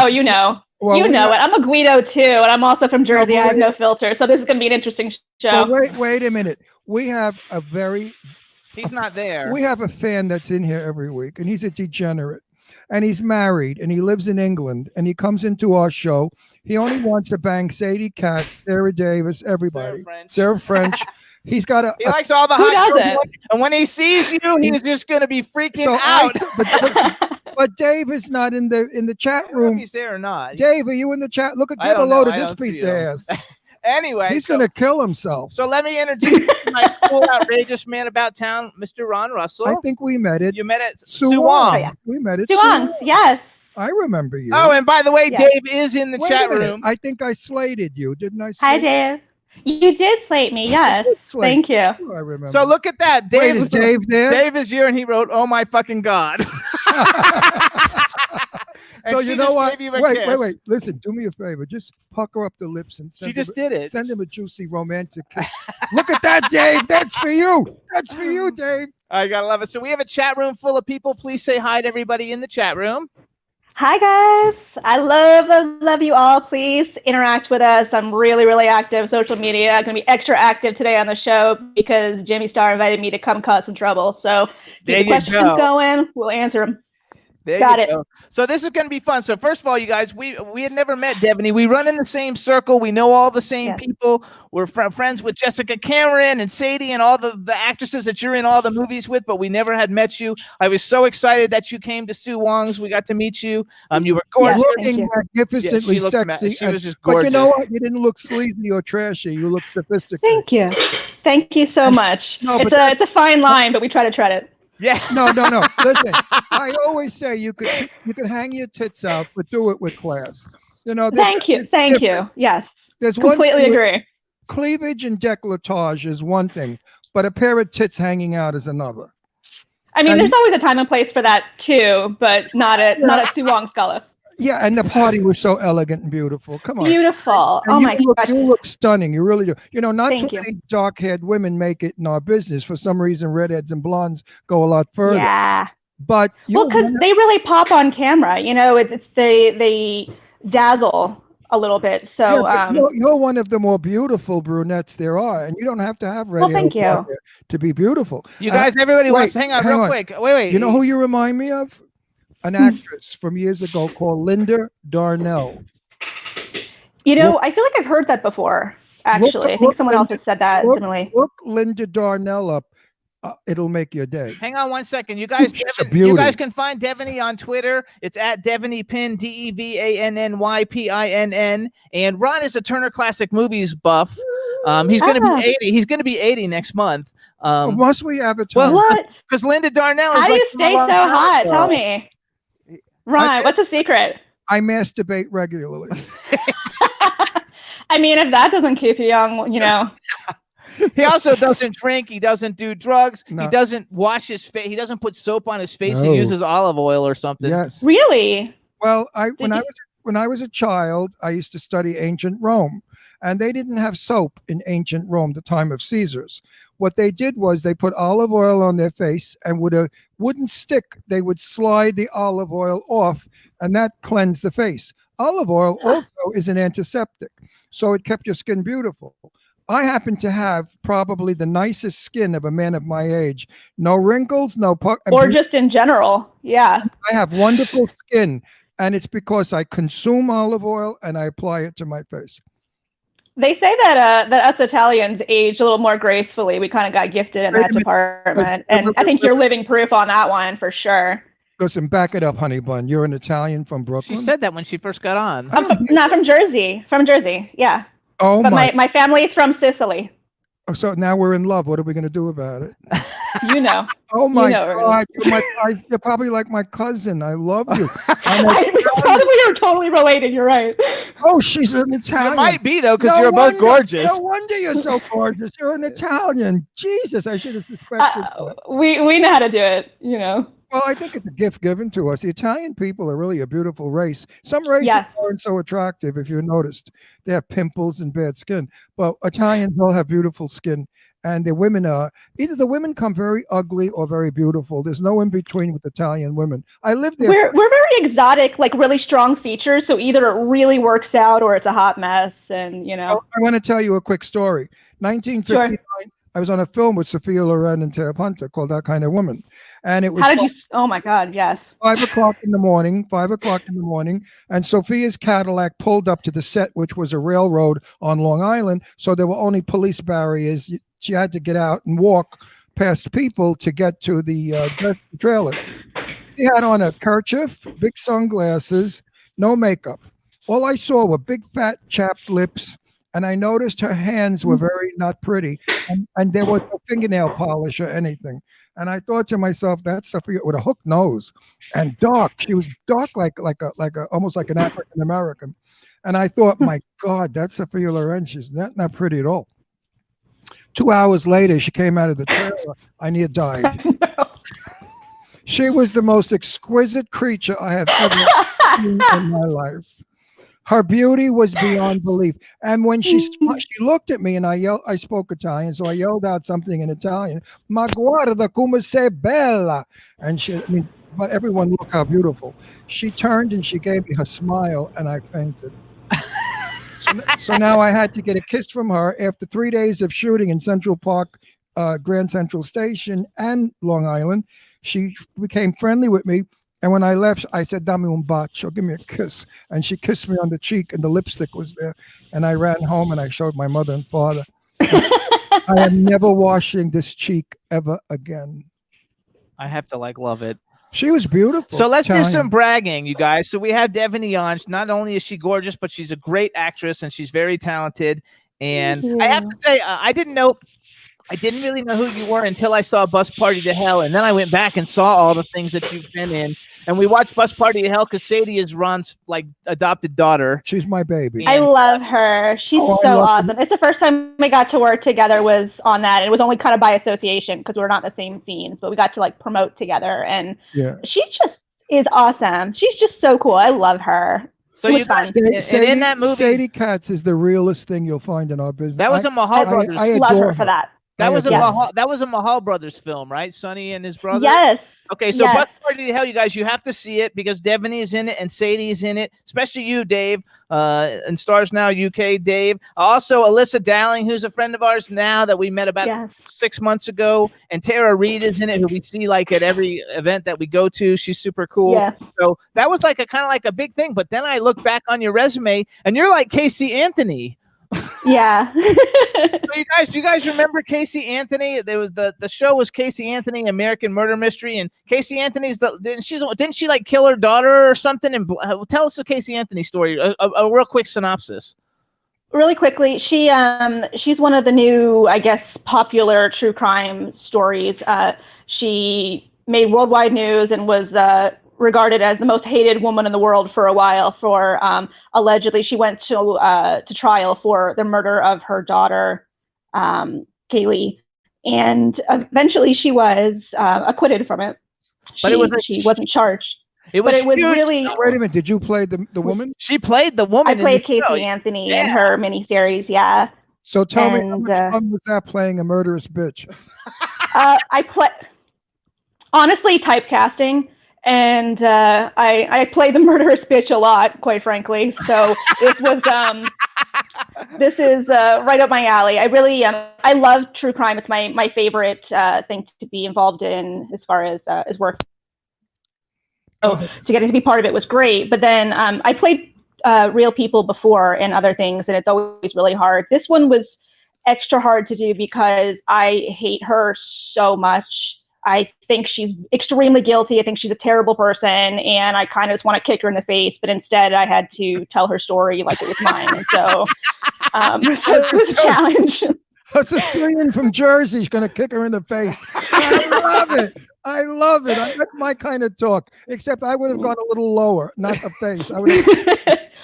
Well, you know it. I'm a Guido too, and I'm also from Jersey. I have no filter, so this is going to be an interesting show. Well, wait a minute. We have a very. He's not there. We have a fan that's in here every week, and he's a degenerate. And he's married, and he lives in England, and he comes into our show. He only wants to bang Sadie Katz, Sarah Davis, everybody. Sarah French. He's got a. He likes all the Who hot doesn't? girls, and when he sees you, he's just going to be freaking So out. but Dave is not in the chat I don't know room. if he's there or not. Dave, are you in the chat? Look, I get a don't load know. of I this don't piece see of him. ass. Anyway, He's going to kill himself. So let me introduce you to my cool, outrageous man about town, Mr. Ron Russell. I think we met it. You met at Suwong. Oh, yeah. We met it. Suwong, yes. I remember you. Oh, and by the way, Yeah. Dave is in the Wait a chat minute. room. I think I slated you, didn't I? Hi, Dave. You did slate me, yes. Thank you. I remember. So look at that. Wait, is Dave there? Dave is here, and he wrote, "Oh my fucking god." And So she you know just what? gave you a Wait, kiss. wait. Listen, do me a favor. Just pucker up the lips and She just did it. Send him a juicy romantic kiss. Look at that, Dave. That's for you. That's for you, Dave. I gotta love it. So we have a chat room full of people. Please say hi to everybody in the chat room. Hi, guys. I love you all. Please interact with us. I'm really, really active social media. I'm going to be extra active today on the show because Jimmy Star invited me to come cause some trouble. So There keep the you questions go. going. We'll answer them. There Got you it. go. So this is going to be fun. So first of all, you guys, we had never met Devaney. We run in the same circle. We know all the same Yes. people. We're friends with Jessica Cameron and Sadie and all the actresses that you're in all the movies with, but we never had met you. I was so excited that you came to Sue Wong's. We got to meet you. You were gorgeous. Yes, Looking you. magnificently Yeah, she looked sexy. she was just But gorgeous. you know what? You didn't look sleazy or trashy. You look sophisticated. Thank you. Thank you so much. No, it's but a fine line, but we try to tread it. Yeah. No. Listen, I always say you could hang your tits out, but do it with class. You know. Thank you. Thank you. Yes. There's one Completely thing with agree. cleavage and décolletage is one thing, but a pair of tits hanging out is another. I mean, And- there's always a time and place for that too, but not at Sue Wong's gala. Yeah, and the party was so elegant and beautiful. Come on. Beautiful. And Oh you my look, gosh. you look stunning. You really do. You know, not Thank too you. many dark-haired women make it in our business. For some reason, redheads and blondes go a lot further. Yeah. But Well, because they really pop on camera. You know, it's they dazzle a little bit. So you're one of the more beautiful brunettes there are, and you don't have to have red hair thank or you. dark hair to be beautiful. You guys, everybody wants wait, hang on hang real on. quick. Wait. You know who you remind me of? An actress from years ago called Linda Darnell. you know, I feel like I've heard that before. Actually, I think someone else has said that similarly. Look Linda Darnell up. It'll make your day. Hang on one second. You guys, She's a you beauty. guys can find Devaney on Twitter. It's at Devaney Pin, DEVANNYPINN. And Ron is a Turner Classic Movies buff. He's going to be 80. He's going to be 80 next month. Must we advertise? well, What? Because Linda Darnell is How do like you stay so hot? Tell me. Ron, I- what's the secret? I masturbate regularly. I mean, if that doesn't keep you young, you know. He also doesn't drink. He doesn't do drugs. No. He doesn't wash his face. He doesn't put soap on his face. No. He uses olive oil or something. Yes. Really? Well, when you- I was a child, I used to study ancient Rome, and they didn't have soap in ancient Rome, the time of Caesars. What they did was they put olive oil on their face, and with a wooden stick, they would slide the olive oil off, and that cleansed the face. Olive oil also is an antiseptic, so it kept your skin beautiful. I happen to have probably the nicest skin of a man of my age. No wrinkles, no Or just in general. Yeah. I have wonderful skin, and it's because I consume olive oil and I apply it to my face. They say that us Italians age a little more gracefully. We kind of got gifted in Wait that a minute. department. And I think you're living proof on that one for sure. Listen, back it up, honey bun. You're an Italian from She Brooklyn? said that when she first got on. Not from Jersey. From Jersey, yeah. Oh, But my. my family is from Sicily. So now we're in love. What are we going to do about it? You know. Oh, my know, God. You're probably like my cousin. I love you. We are totally related. You're right. Oh, she's an Italian. It might be, though, because No you're both wonder- gorgeous. No wonder you're so gorgeous. You're an Italian. Jesus, I should have suspected that. We know how to do it. You know. Well, I think it's a gift given to us. The Italian people are really a beautiful race. Some races Yes. aren't so attractive, if you noticed. They have pimples and bad skin. But Italians all have beautiful skin. And the women are either the women come very ugly or very beautiful. There's no in between with Italian women. I lived there. We're very exotic, like really strong features. So either it really works out or it's a hot mess. And I want to tell you a quick story. 1959. Sure. I was on a film with Sophia Loren and Tara Punter called That Kind of Woman. And it was How did you? Oh my God, yes. 5 o'clock in the morning, and Sophia's Cadillac pulled up to the set, which was a railroad on Long Island. So there were only police barriers. She had to get out and walk past people to get to the trailers. She had on a kerchief, big sunglasses, no makeup. All I saw were big, fat, chapped lips. And I noticed her hands were very not pretty, and there was no fingernail polish or anything. And I thought to myself, that's Sophia with a hooked nose and dark. She was dark like a almost like an African American. And I thought, my God, that's Sophia Loren. She's not pretty at all. 2 hours later, she came out of the trailer. I near died. She was the most exquisite creature I have ever seen in my life. Her beauty was beyond belief. And when she looked at me and I spoke Italian, so I yelled out something in Italian, Ma guarda come sei bella. And but everyone look how beautiful. She turned and she gave me her smile and I fainted. So now I had to get a kiss from her after 3 days of shooting in Central Park, Grand Central Station and Long Island. She became friendly with me. And when I left, I said, "Dammi un bacio, give me a kiss." And she kissed me on the cheek, and the lipstick was there. And I ran home, and I showed my mother and father. I am never washing this cheek ever again. I have to love it. She was beautiful. So let's Italian. do some bragging, you guys. So we have Devaney on. Not only is she gorgeous, but she's a great actress, and she's very talented. And I have to say, I didn't really know who you were until I saw Bus Party to Hell, and then I went back and saw all the things that you've been in. And we watched Bus Party to Hell because Sadie is Ron's adopted daughter. She's my baby. I love her. She's so awesome. It's the first time we got to work together was on that. It was only kind of by association because we were not in the same scenes, but we got to promote together. And she just is awesome. She's just so cool. I love her. So you guys, and in that movie, Sadie Katz is the realest thing you'll find in our business. That was a Mahal Brothers. I love her for that. That was a Mahal Brothers film, right? Sonny and his brother. Yes. Okay, so Bus Party to Hell, you guys, you have to see it because Devaney is in it and Sadie is in it, especially you, Dave, and Stars Now UK, Dave. Also, Alyssa Dowling, who's a friend of ours now that we met about 6 months ago, and Tara Reid is in it, who we see at every event that we go to. She's super cool. Yeah. So that was kind of a big thing. But then I look back on your resume, and you're like Casey Anthony. Yeah. So do you guys remember Casey Anthony? There was the show was Casey Anthony, American Murder Mystery, and Casey Anthony's didn't she kill her daughter or something? And tell us the Casey Anthony story, a real quick synopsis. Really quickly, she's one of the new, I guess, popular true crime stories. She made worldwide news and was regarded as the most hated woman in the world for a while for allegedly she went to trial for the murder of her daughter, Kaylee, and eventually she was acquitted from it. She wasn't charged. It was really. Wait a minute! Did you play the woman? She played the woman. I played Casey Anthony in her miniseries. Yeah. So tell me, how much fun was that playing a murderous bitch? Honestly, typecasting. And I played the murderous bitch a lot, quite frankly. So it was this is right up my alley. I really I love true crime. It's my favorite thing to be involved in as far as work. So to get to be part of it was great. But then I played real people before and other things, and it's always really hard. This one was extra hard to do because I hate her so much. I think she's extremely guilty. I think she's a terrible person, and I kind of just want to kick her in the face. But instead, I had to tell her story like it was mine. And so it was a challenge. A Sicilian from Jersey is going to kick her in the face. I love it. That's my kind of talk. Except I would have gone a little lower, not the face. I would have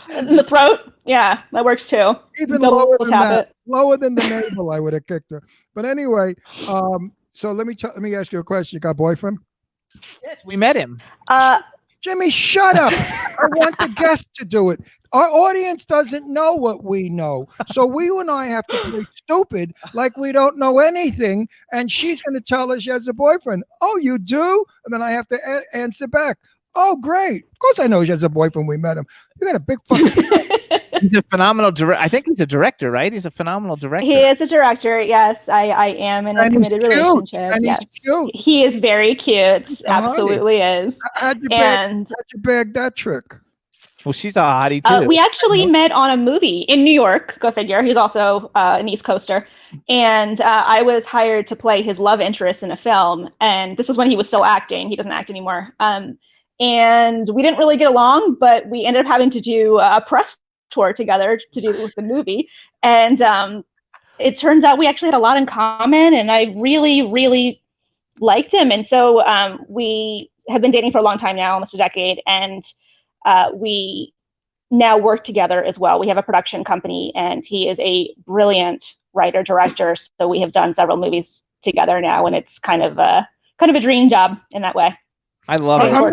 in the throat. Yeah, that works too. Even lower than that. Lower than the navel, I would have kicked her. But anyway. So let me ask you a question. You got a boyfriend? Yes, we met him. Jimmy, shut up. I want the guest to do it. Our audience doesn't know what we know. So you and I have to play stupid like we don't know anything. And she's going to tell us she has a boyfriend. Oh, you do? And then I have to answer back. Oh, great. Of course I know she has a boyfriend. We met him. You got a big fucking... He's a phenomenal director. I think he's a director, right? He's a phenomenal director. He is a director. Yes, I am in a committed relationship. And yes. he's cute. He is very cute. Absolutely is. How'd you bag that trick? Well, she's a hottie too. We actually met on a movie in New York. Go figure. He's also an East Coaster. And I was hired to play his love interest in a film. And this was when he was still acting. He doesn't act anymore. And we didn't really get along, but we ended up having to do a press tour together to do with the movie. And it turns out we actually had a lot in common, and I really, really liked him. And so we have been dating for a long time now, almost a decade. And we now work together as well. We have a production company, and he is a brilliant writer, director. So we have done several movies together now, and it's kind of a dream job in that way. I love it. I'm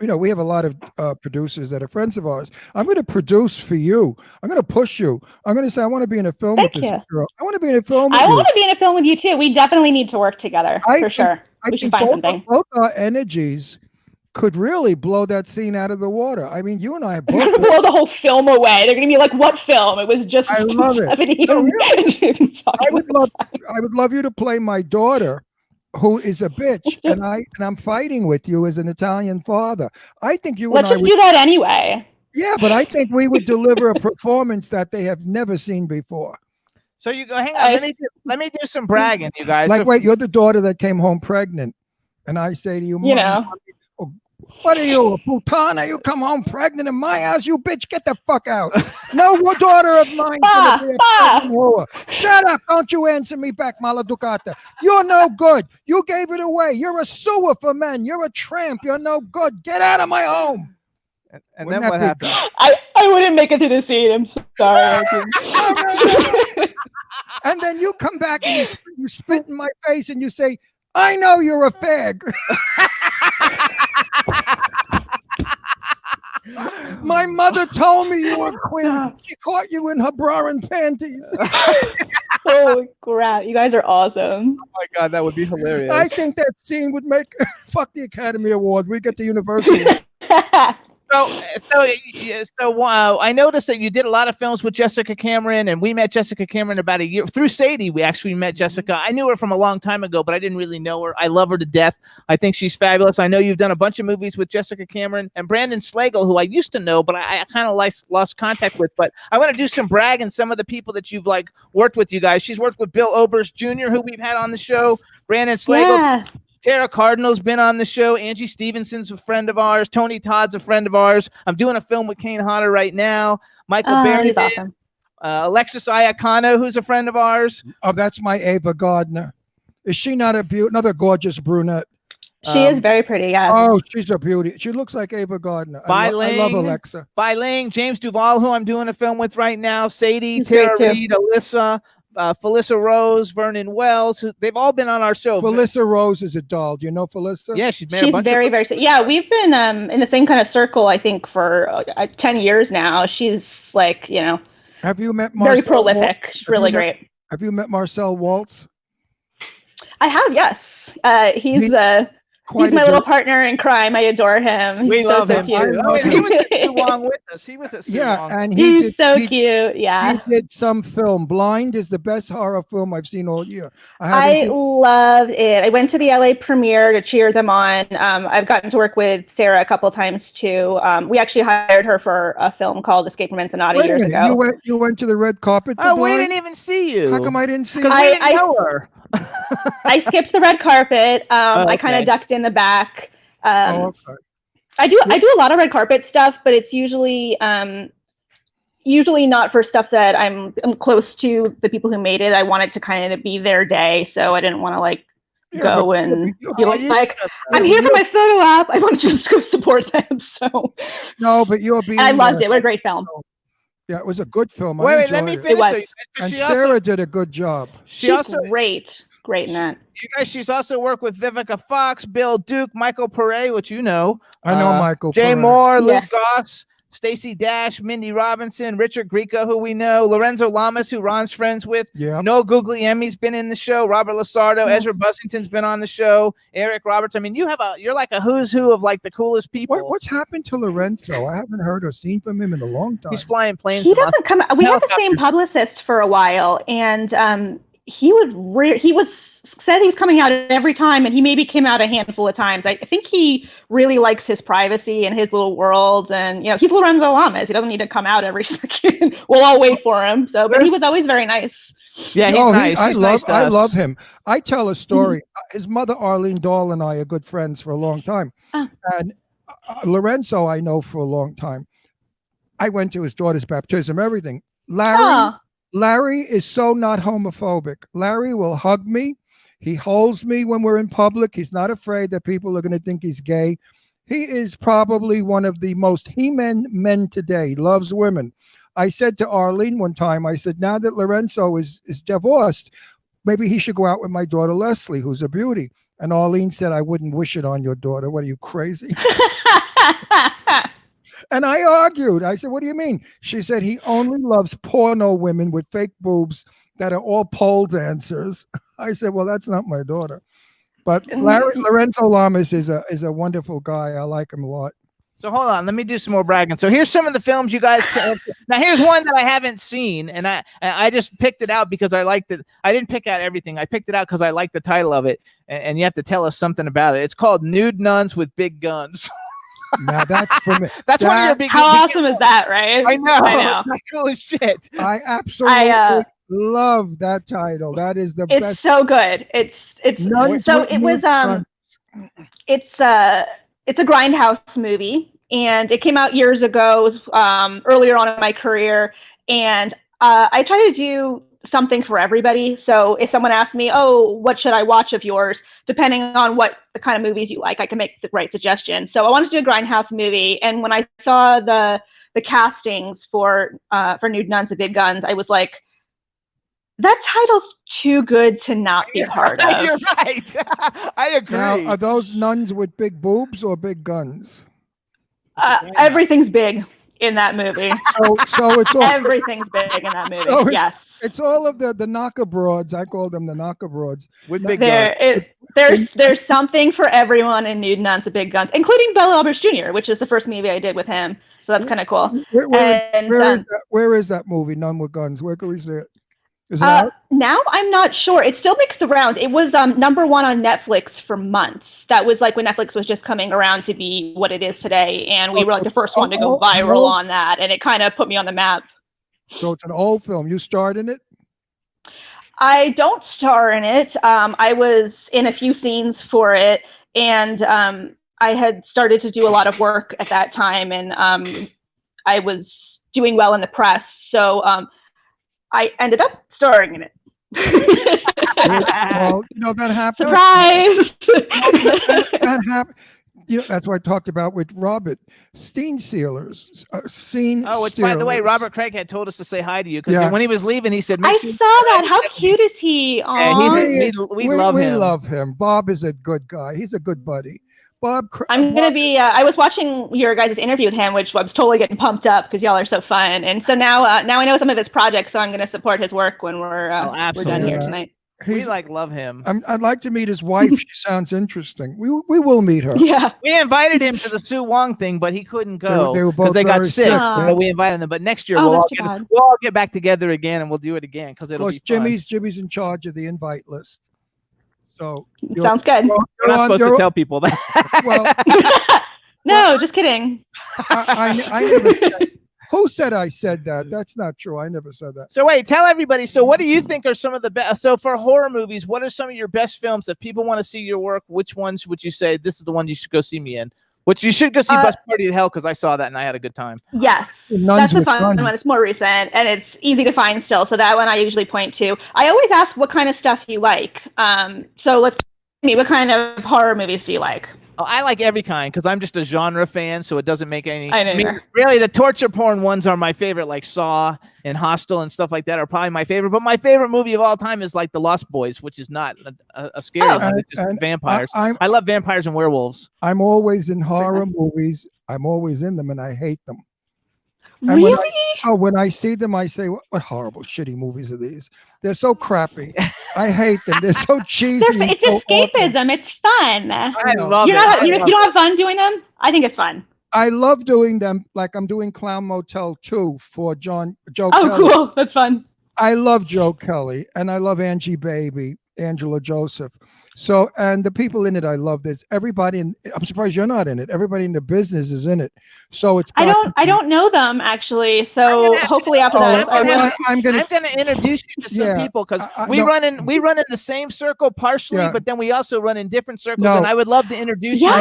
gonna, we have a lot of producers that are friends of ours. I'm going to produce for you. I'm going to push you. I'm going to say, I want to be in a film with this girl. I want to be in a film with you. I want to be in a film with you too. We definitely need to work together for sure. We should find something. Both our energies could really blow that scene out of the water. I mean, you and I have both blow the whole film away. They're going to be like, "What film? It was just." I love it. I would love you to play my daughter, who is a bitch, and I'm fighting with you as an Italian father. I think you Let's and I just do that anyway. Yeah, but I think we would deliver a performance that they have never seen before. So you go, hang on, let me do some bragging, you guys. Like, wait, you're the daughter that came home pregnant, and I say to you, you know, what are you, a putana? You come home pregnant in my house, you bitch, get the fuck out. No daughter of mine. Shut up, don't you answer me back, Maladucata. You're no good. You gave it away. You're a sewer for men. You're a tramp. You're no good. Get out of my home. And then what happened? I wouldn't make it to the scene. I'm sorry. And then you come back and you spit in my face and you say, I know you're a fag. My mother told me you were queen. She caught you in her bra and panties. Holy crap. You guys are awesome. Oh my God, that would be hilarious. I think that scene would make fuck the Academy Award. We get the Universal. So I noticed that you did a lot of films with Jessica Cameron, and we met Jessica Cameron about a year through Sadie. We actually met Jessica. I knew her from a long time ago, but I didn't really know her. I love her to death. I think she's fabulous. I know you've done a bunch of movies with Jessica Cameron and Brandon Slagle, who I used to know, but I kind of lost contact with. But I want to do some brag and some of the people that you've worked with, you guys. She's worked with Bill Oberst Jr., who we've had on the show, Brandon Slagle. Yeah. Tara Cardinal's been on the show. Angie Stevenson's a friend of ours. Tony Todd's a friend of ours. I'm doing a film with Kane Hodder right now. Michael Berry, awesome. Alexis Iacano, who's a friend of ours. Oh, that's my Ava Gardner. Is she not another gorgeous brunette? She is very pretty, yeah. Oh, she's a beauty. She looks like Ava Gardner. I love Alexa. Bai Ling, James Duval, who I'm doing a film with right now. Sadie, Tara Reid, Alyssa. Felissa Rose, Vernon Wells, they've all been on our show. Felissa Rose is a doll. Do you know Felissa? Yeah, she's very, very. Yeah, we've been in the same kind of circle, I think, for 10 years now. She's have you met Marcel? Very prolific. She's really great. Have you met Marcel Waltz? I have, yes. He's my little partner in crime. I adore him. We love him. Cute. He was at Suwong with us. He was at Suwong. And he's so cute. Yeah. He did some film. Blind is the best horror film I've seen all year. I loved it. I went to the LA premiere to cheer them on. I've gotten to work with Sarah a couple times too. We actually hired her for a film called Escape from Ensenada years ago. You went to the red carpet for Oh, Blind? we didn't even see you. How come I didn't see you? Because we didn't know her. I skipped the red carpet. I kind of ducked in the back. I do a lot of red carpet stuff, but it's usually not for stuff that I'm close to the people who made it. I want it to kind of be their day, so I didn't want to go and be like, I'm here for my photo op. I want to just go support them. So no, but you'll be. I loved it. What a great film. Yeah, it was a good film. Wait, let me finish. And Sarah did a good job. She's great. great in that. You guys, she's also worked with Vivica Fox, Bill Duke, Michael Pare, which you know. I know Michael Jay Pare. Moore, Yeah. Luke Goss, Stacey Dash, Mindy Robinson, Richard Grieco, who we know, Lorenzo Lamas, who Ron's friends with. Yeah. Noah Guglielmi's been in the show. Robert Lasardo, Ezra Bussington's been on the show. Eric Roberts. I mean, you're like a who's who of like the coolest people. What's happened to Lorenzo? I haven't heard or seen from him in a long time. He's flying planes. He and doesn't come. We had the same publicist for a while, and he was said he was coming out every time, and he maybe came out a handful of times. I think he really likes his privacy and his little world, and he's Lorenzo Lamas. He doesn't need to come out every second. We'll all wait for him. So, but he was always very nice. Yeah, he's nice. I love him. I tell a story. His mother, Arlene Dahl, and I are good friends for a long time. And Lorenzo, I know for a long time. I went to his daughter's baptism, everything. Larry is so not homophobic. Larry will hug me. He holds me when we're in public. He's not afraid that people are going to think he's gay. He is probably one of the most men today. He loves women. I said to Arlene one time, I said, now that Lorenzo is divorced, maybe he should go out with my daughter Leslie, who's a beauty. And Arlene said, I wouldn't wish it on your daughter. What are you, crazy? And I argued. I said, what do you mean? She said, he only loves porno women with fake boobs that are all pole dancers. I said, well, that's not my daughter. But Lorenzo Lamas is a wonderful guy. I like him a lot. So hold on, let me do some more bragging. So here's some of the films you guys can. Now here's one that I haven't seen, and I just picked it out because I liked it. I didn't pick out everything. I picked it out because I liked the title of it, and you have to tell us something about it. It's called Nude Nuns with Big Guns. Now that's for me. That's one of your big. How awesome is that, right? I know. That's cool as shit. I absolutely love that title. That is the best. It's so good. It's a Grindhouse movie, and it came out years ago, earlier on in my career, and I try to do something for everybody. So if someone asks me, oh, what should I watch of yours, depending on what the kind of movies you like, I can make the right suggestion. So I wanted to do a Grindhouse movie, and when I saw the castings for Nude Nuns with Big Guns, I was like, that title's too good to not be part of. You're right. I agree. Now, are those nuns with big boobs or big guns? Everything's big in that movie. So it's all, everything's big in that movie. So yes. It's all of the knocker broads. I call them the knocker broads. With big guns. There's something for everyone in Nude Nuns with Big Guns, including Bella Alberts Jr., which is the first movie I did with him. So that's kind of cool. Where is that movie, Nun with Guns? Where can we see it? Is it out? Now I'm not sure. It still makes the rounds. It was number one on Netflix for months. That was like when Netflix was just coming around to be what it is today, and we were like the first one to go viral on that, and it kind of put me on the map. So it's an old film. You starred in it? I don't star in it. I was in a few scenes for it, and I had started to do a lot of work at that time, and I was doing well in the press. So I ended up starring in it. Well, that happened. Surprise! That happened. That's what I talked about with Robert. Scene sealers. Which, by the way, Robert Craig had told us to say hi to you because when he was leaving, he said, I saw that. How cute is he? We love him. We love him. Bob is a good guy. He's a good buddy. I'm going to be, I was watching your guys' interview with him, which I was totally getting pumped up because y'all are so fun. And so now I know some of his projects, so I'm going to support his work when we're done here tonight. We love him. I'd like to meet his wife. She sounds interesting. We will meet her. Yeah. We invited him to the Sue Wong thing, but he couldn't go they were both because they got sick. sick. We invited them, but next year we'll all get back together again and we'll do it again because it'll be fun. Jimmy's in charge of the invite list. So sounds good. You're not supposed to tell people that. Well, no, just kidding. I never said, who said I said that? That's not true. I never said that. So wait, tell everybody. So what do you think are some of the best? So for horror movies, what are some of your best films? If people want to see your work, which ones would you say this is the one you should go see me in? Which you should go see Bus Party to Hell because I saw that and I had a good time. Yes, that's a fun one. It's more recent and it's easy to find still. So that one I usually point to. I always ask what kind of stuff you like. So what kind of horror movies do you like? Oh, I like every kind because I'm just a genre fan, so it doesn't make any. I know you are. Really, the torture porn ones are my favorite, like Saw and Hostel and stuff like that are probably my favorite. But my favorite movie of all time is like The Lost Boys, which is not a scary one. It's just vampires. I love vampires and werewolves. I'm always in horror movies. I'm always in them, and I hate them. And Really? when I see them, I say, what horrible, shitty movies are these? They're so crappy. I hate them. They're so cheesy. It's escapism. It's fun. I love it. You don't have fun doing them? I think it's fun. I love doing them. Like I'm doing Clown Motel 2 for Joe Oh, Kelly. cool. That's fun. I love Joe Kelly, and I love Angie Baby, Angela Joseph. So, and the people in it, I love this. Everybody I'm surprised you're not in it. Everybody in the business is in it. So it's. I don't know them actually. So hopefully after that, I'm gonna introduce you to some people because we run in the same circle partially, but then we also run in different circles. And I would love to introduce you.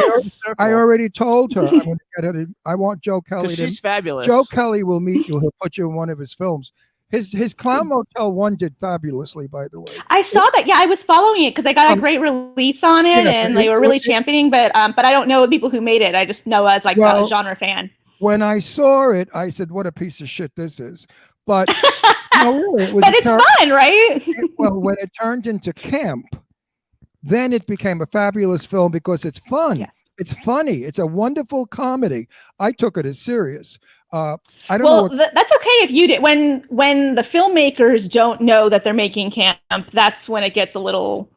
I already told her. I'm gonna get her. I want Joe Kelly. She's fabulous. Joe Kelly will meet you. He'll put you in one of his films. His Clown Motel 1 did fabulously, by the way. I saw that. Yeah, I was following it because they got a great release on it, and they were really championing. But I don't know the people who made it. I just know as like a genre fan. When I saw it, I said, "What a piece of shit this is!" But no, really, it was. But it's fun, right? Well, when it turned into camp, then it became a fabulous film because it's fun. Yeah. It's funny. It's a wonderful comedy. I took it as serious. I don't know. That's okay if you did. When the filmmakers don't know that they're making camp, that's when it gets a little.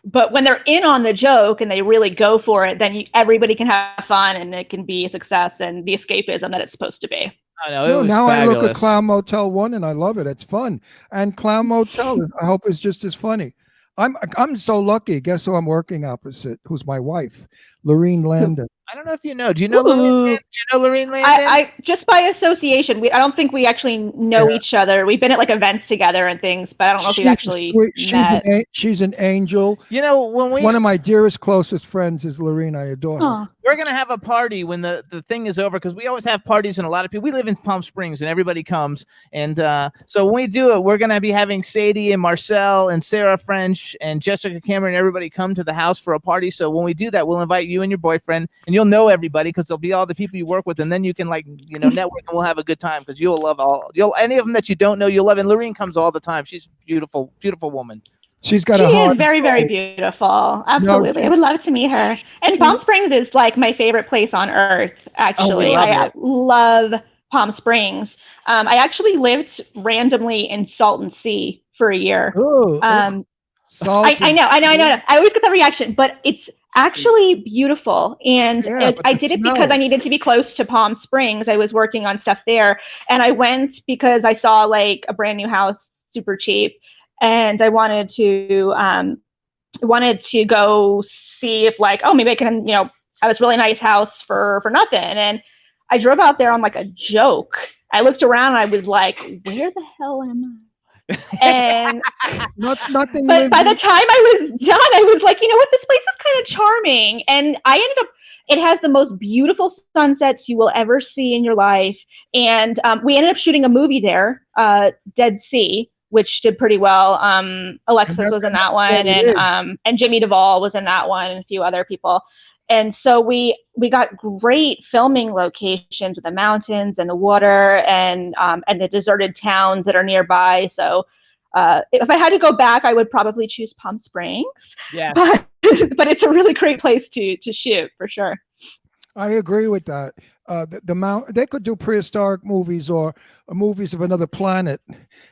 But when they're in on the joke and they really go for it, then everybody can have fun and it can be a success and the escapism that it's supposed to be. I know. It was now fabulous. I look at Clown Motel 1 and I love it. It's fun. And Clown Motel, I hope, is just as funny. I'm so lucky. Guess who I'm working opposite? Who's my wife, Lorene Landon. I don't know if you know. Do you know Lorene? Do you know Lorene Landon? I just by association. I don't think we actually know each other. We've been at like events together and things, but I don't know if we actually met. She's an angel. You know, one of my dearest, closest friends is Lorene. I adore her. We're gonna have a party when the thing is over because we always have parties and a lot of people. We live in Palm Springs and everybody comes, and so when we do it, we're gonna be having Sadie and Marcel and Sarah French and Jessica Cameron. Everybody come to the house for a party. So when we do that, we'll invite you and your boyfriend, and you'll know everybody because there'll be all the people you work with, and then you can network and we'll have a good time because you'll love any of them that you don't know. You'll love. And Lorene comes all the time. She's beautiful, beautiful woman. She is very, very beautiful. Absolutely. I would love to meet her. And Palm Springs is like my favorite place on earth, actually. I love Palm Springs. I actually lived randomly in Salton Sea for a year. I know. I always get that reaction, but it's actually beautiful. And I did it because I needed to be close to Palm Springs. I was working on stuff there. And I went because I saw like a brand new house, super cheap. And I wanted to go see if like, maybe I can, have this really nice house for nothing. And I drove out there on like a joke. I looked around and I was like, where the hell am I? And nothing. But by the time I was done, I was like, you know what, this place is kind of charming. And I ended up, it has the most beautiful sunsets you will ever see in your life. And we ended up shooting a movie there, Dead Sea, which did pretty well. Alexis was in that one, and Jimmy Duvall was in that one, and a few other people. And so we got great filming locations with the mountains and the water and the deserted towns that are nearby. So if I had to go back, I would probably choose Palm Springs. Yeah, but it's a really great place to shoot for sure. I agree with that. They could do prehistoric movies or movies of another planet.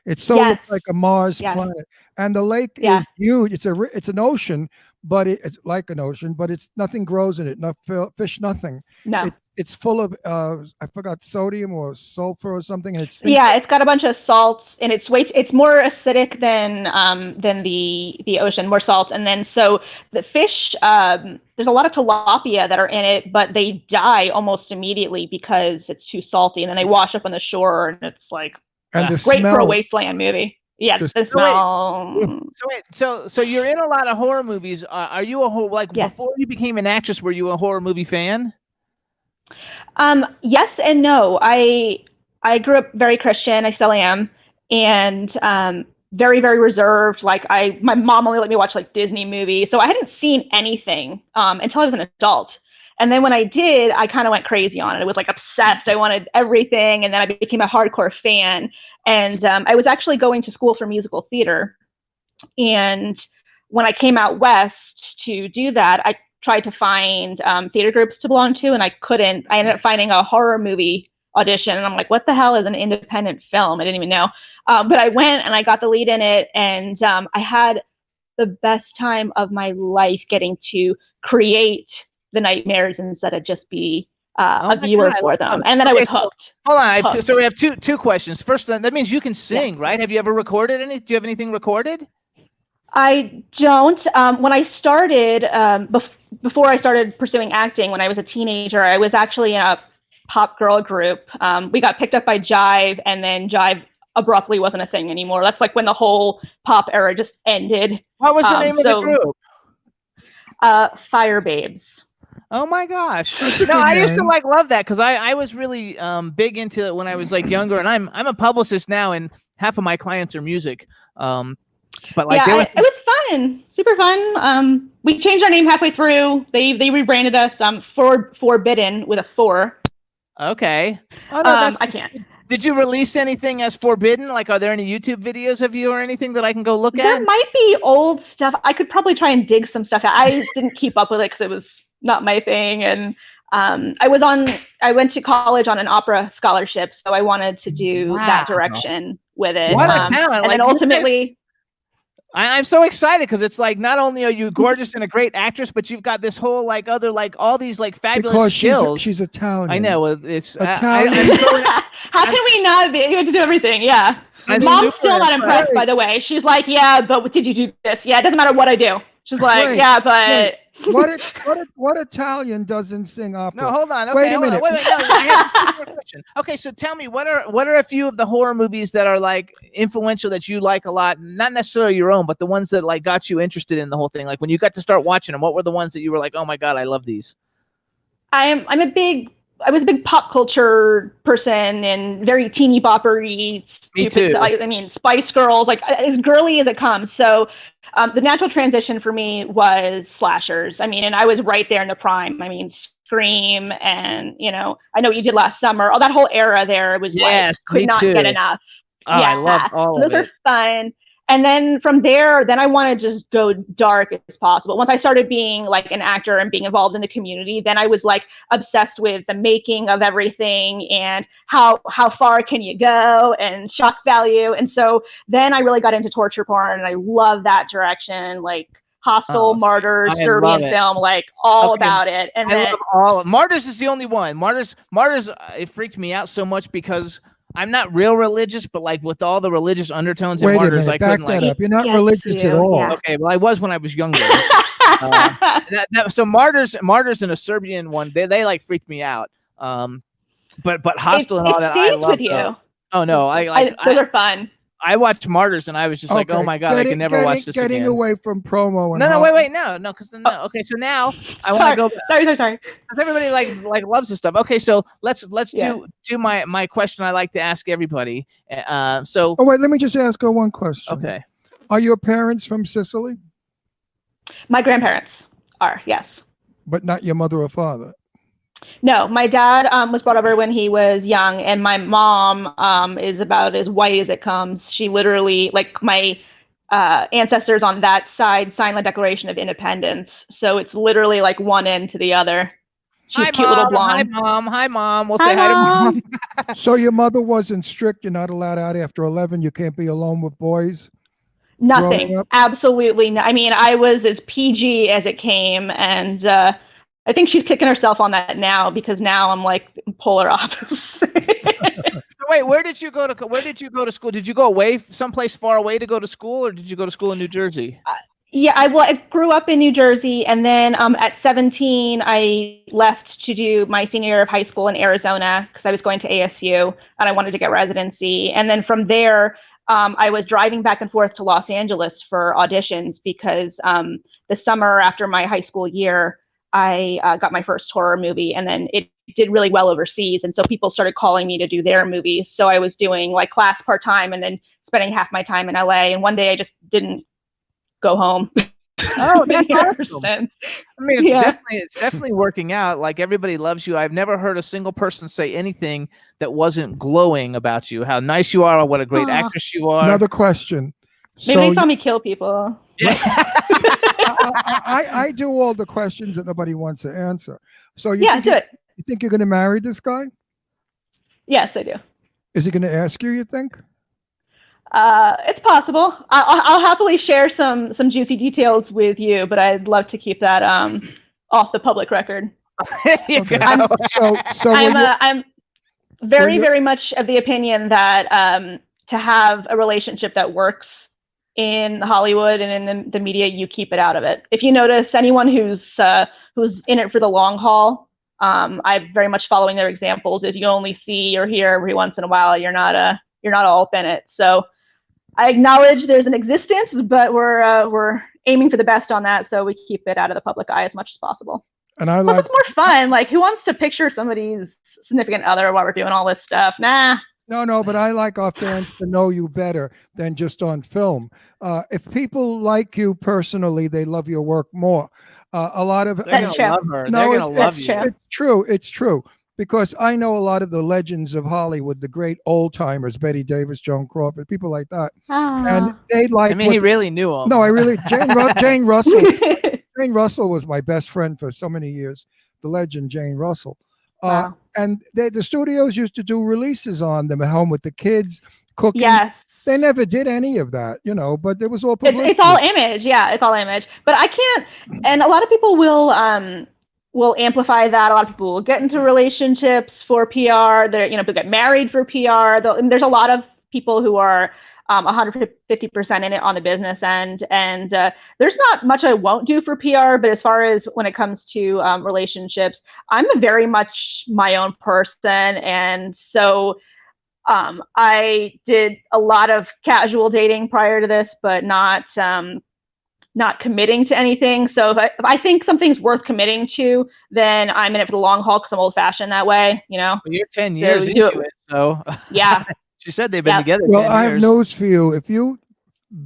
It's so like a Mars planet, and the lake is huge. It's an ocean, but it's like an ocean, but it's nothing grows in it. No fish, nothing. No, it's full of I forgot, sodium or sulfur or something, and it's it's got a bunch of salts, and it's more acidic than the ocean, more salts, and then so the fish. There's a lot of tilapia that are in it, but they die almost immediately because it's too salty, and then they wash up on the shore, and it's like great for a wasteland movie. Yeah, the smell. So you're in a lot of horror movies. Are you before you became an actress? Were you a horror movie fan? Yes and no. I grew up very Christian. I still am, and very, very reserved. Like my mom only let me watch like Disney movies, so I hadn't seen anything until I was an adult. And then when I did, I kind of went crazy on it. I was like obsessed. I wanted everything. And then I became a hardcore fan. And I was actually going to school for musical theater. And when I came out west to do that, I tried to find theater groups to belong to, and I couldn't. I ended up finding a horror movie audition, and I'm like, what the hell is an independent film? I didn't even know. But I went and I got the lead in it, and I had the best time of my life getting to create the nightmares instead of just be a viewer for them. And then I was hooked. Hold on. So we have two questions. First, that means you can sing, right? Have you ever recorded any? Do you have anything recorded? I don't. When I started, before I started pursuing acting, when I was a teenager, I was actually in a pop girl group. We got picked up by Jive, and then Jive abruptly wasn't a thing anymore. That's like when the whole pop era just ended. What was the name of the group? Fire Babes. Oh my gosh! No, I used to love that because I was really big into it when I was like younger, and I'm a publicist now, and half of my clients are music. But like, yeah, it was fun, super fun. We changed our name halfway through. They rebranded us Forbidden with a 4. Okay. Oh no, I can't. Did you release anything as Forbidden? Like, are there any YouTube videos of you or anything that I can go look at? There might be old stuff. I could probably try and dig some stuff out. I didn't keep up with it because it was not my thing. And I went to college on an opera scholarship, so I wanted to do that direction with it. What a talent. And then ultimately... I'm so excited because it's like not only are you gorgeous and a great actress, but you've got this whole like other like all these like fabulous skills. She's Italian. I know it's Italian. How can we not be able to do everything? Yeah. Mom's still not impressed, by the way. She's like, yeah, but did you do this? Yeah, it doesn't matter what I do. She's like, yeah, but what Italian doesn't sing opera? No, hold on. Okay, wait a minute. Wait. No, I have a question. Okay, so tell me, what are a few of the horror movies that are like influential that you like a lot? Not necessarily your own, but the ones that like got you interested in the whole thing. Like when you got to start watching them, what were the ones that you were like, oh my god, I love these? I was a big pop culture person and very teeny boppery. Me too. I mean, Spice Girls, like as girly as it comes. So the natural transition for me was slashers. I mean, and I was right there in the prime. I mean, Scream and, I Know What You Did Last Summer. All that whole era there was could not get enough. Oh, yeah. I love all of it. Those are fun. And then from there, then I want to just go dark as possible. Once I started being like an actor and being involved in the community, then I was like obsessed with the making of everything and how far can you go and shock value. And so then I really got into torture porn, and I love that direction, like Hostel, Martyrs, Serbian film, like all about it. And I love all of Martyrs is the only one. Martyrs, it freaked me out so much because I'm not real religious, but like with all the religious undertones in Martyrs, I couldn't back that up. You're not religious at all. Yeah. Okay, well, I was when I was younger. So Martyrs and a Serbian one, they like freaked me out. But Hostel and all that, I love. Oh no, those are fun. I watched Martyrs and I was just like, oh my god, I can never watch this again. Getting away from promo. And wait, no, because okay, so now I want to go. Sorry. Because everybody like loves this stuff. Okay, so let's do my question I like to ask everybody. So. Oh wait, let me just ask her one question. Okay. Are your parents from Sicily? My grandparents are, yes. But not your mother or father? No, my dad was brought over when he was young, and my mom is about as white as it comes. She literally, like my ancestors on that side signed the Declaration of Independence, so it's literally like one end to the other. She's cute little blonde. Hi mom. We'll say hi to mom. So your mother wasn't strict. You're not allowed out after 11. You can't be alone with boys. Nothing. Absolutely. I mean, I was as PG as it came, and I think she's kicking herself on that now because now I'm like polar opposite. Wait, where did you go to school? Did you go away someplace far away to go to school, or did you go to school in New Jersey? I grew up in New Jersey, and then at 17, I left to do my senior year of high school in Arizona because I was going to ASU and I wanted to get residency. And then from there, I was driving back and forth to Los Angeles for auditions because the summer after my high school year, I got my first horror movie, and then it did really well overseas. And so people started calling me to do their movies. So I was doing like class part-time and then spending half my time in LA. And one day I just didn't go home. Oh, that's ever awesome. since. I mean, Yeah. it's definitely working out. Like, everybody loves you. I've never heard a single person say anything that wasn't glowing about you. How nice you are, what a great Aw. actress you are. Another question. Maybe So they saw me kill people. I do all the questions that nobody wants to answer. So you Yeah, think do it. you think you're going to marry this guy? Yes, I do. Is he going to ask you? You think? It's possible. I'll happily share some juicy details with you, but I'd love to keep that off the public record. There you Okay. go. So when you, I'm very, you- very much of the opinion that to have a relationship that works in Hollywood and in the media, you keep it out of it. If you notice, anyone who's in it for the long haul, I'm very much following their examples. Is you only see or hear every once in a while. You're not all up in it. So I acknowledge there's an existence, but we're aiming for the best on that, so we keep it out of the public eye as much as possible. and I Plus, like it's more fun. Like, who wants to picture somebody's significant other while we're doing all this stuff? Nah. no, but I like our fans to know you better than just on film. If people like you personally, they love your work more. A lot of They're That's gonna true. love her. No, They're gonna love that's you. true. It's true. It's true. Because I know a lot of the legends of Hollywood, the great old timers, Betty Davis, Joan Crawford, people like that, and they like. I mean, he really knew him. No, I really Jane Russell. Jane Russell was my best friend for so many years. The legend Jane Russell. Wow. And the studios used to do releases on them at home with the kids cooking. Yes. They never did any of that, but there was all publicity. It's all image. Yeah, it's all image. But I can't. And a lot of people will amplify that. A lot of people will get into relationships for PR. They're people get married for PR. There's a lot of people who are 150% in it on the business end, and there's not much I won't do for PR. But as far as when it comes to relationships, I'm a very much my own person, and so I did a lot of casual dating prior to this, but not committing to anything. So if I think something's worth committing to, then I'm in it for the long haul because I'm old fashioned that way. Well, you're 10 years do into it, so yeah. She said they've been together. Well, 10 I have years. news for you. If you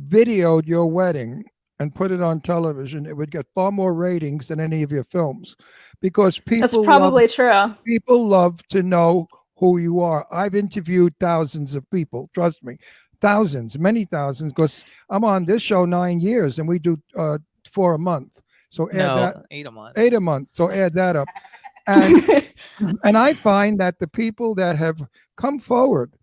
videoed your wedding and put it on television, it would get far more ratings than any of your films, because That's probably true. People love to know who you are. I've interviewed thousands of people. Trust me, thousands, many thousands, because I'm on this show 9 years and we do 4 a month. So add that 8 a month. 8 a month. So add that up, and and I find that the people that have come forward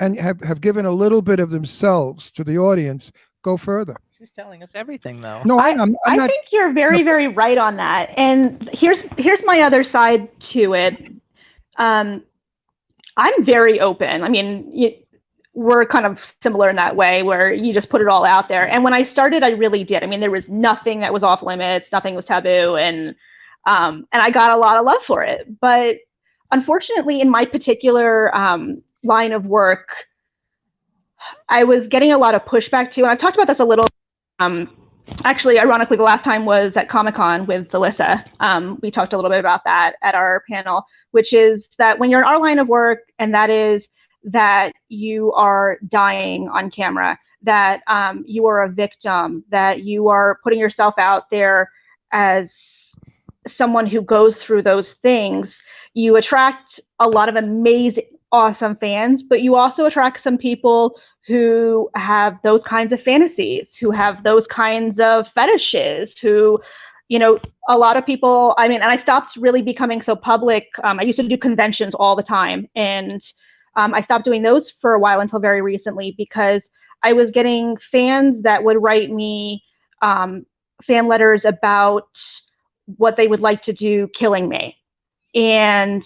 and have given a little bit of themselves to the audience go further. She's telling us everything, though. No, I I'm not. think you're very, very right on that. And here's my other side to it. I'm very open. I mean, we're kind of similar in that way, where you just put it all out there. And when I started, I really did. I mean, there was nothing that was off limits, nothing was taboo, and I got a lot of love for it. But unfortunately, in my particular line of work, I was getting a lot of pushback too. And I've talked about this a little. Actually, ironically, the last time was at Comic-Con with Alyssa. We talked a little bit about that at our panel, which is that when you're in our line of work, and that is that you are dying on camera, that you are a victim, that you are putting yourself out there as someone who goes through those things, you attract a lot of amazing, awesome fans, but you also attract some people who have those kinds of fantasies, who have those kinds of fetishes, who, a lot of people, I mean, and I stopped really becoming so public. I used to do conventions all the time, and I stopped doing those for a while until very recently, because I was getting fans that would write me fan letters about what they would like to do killing me. And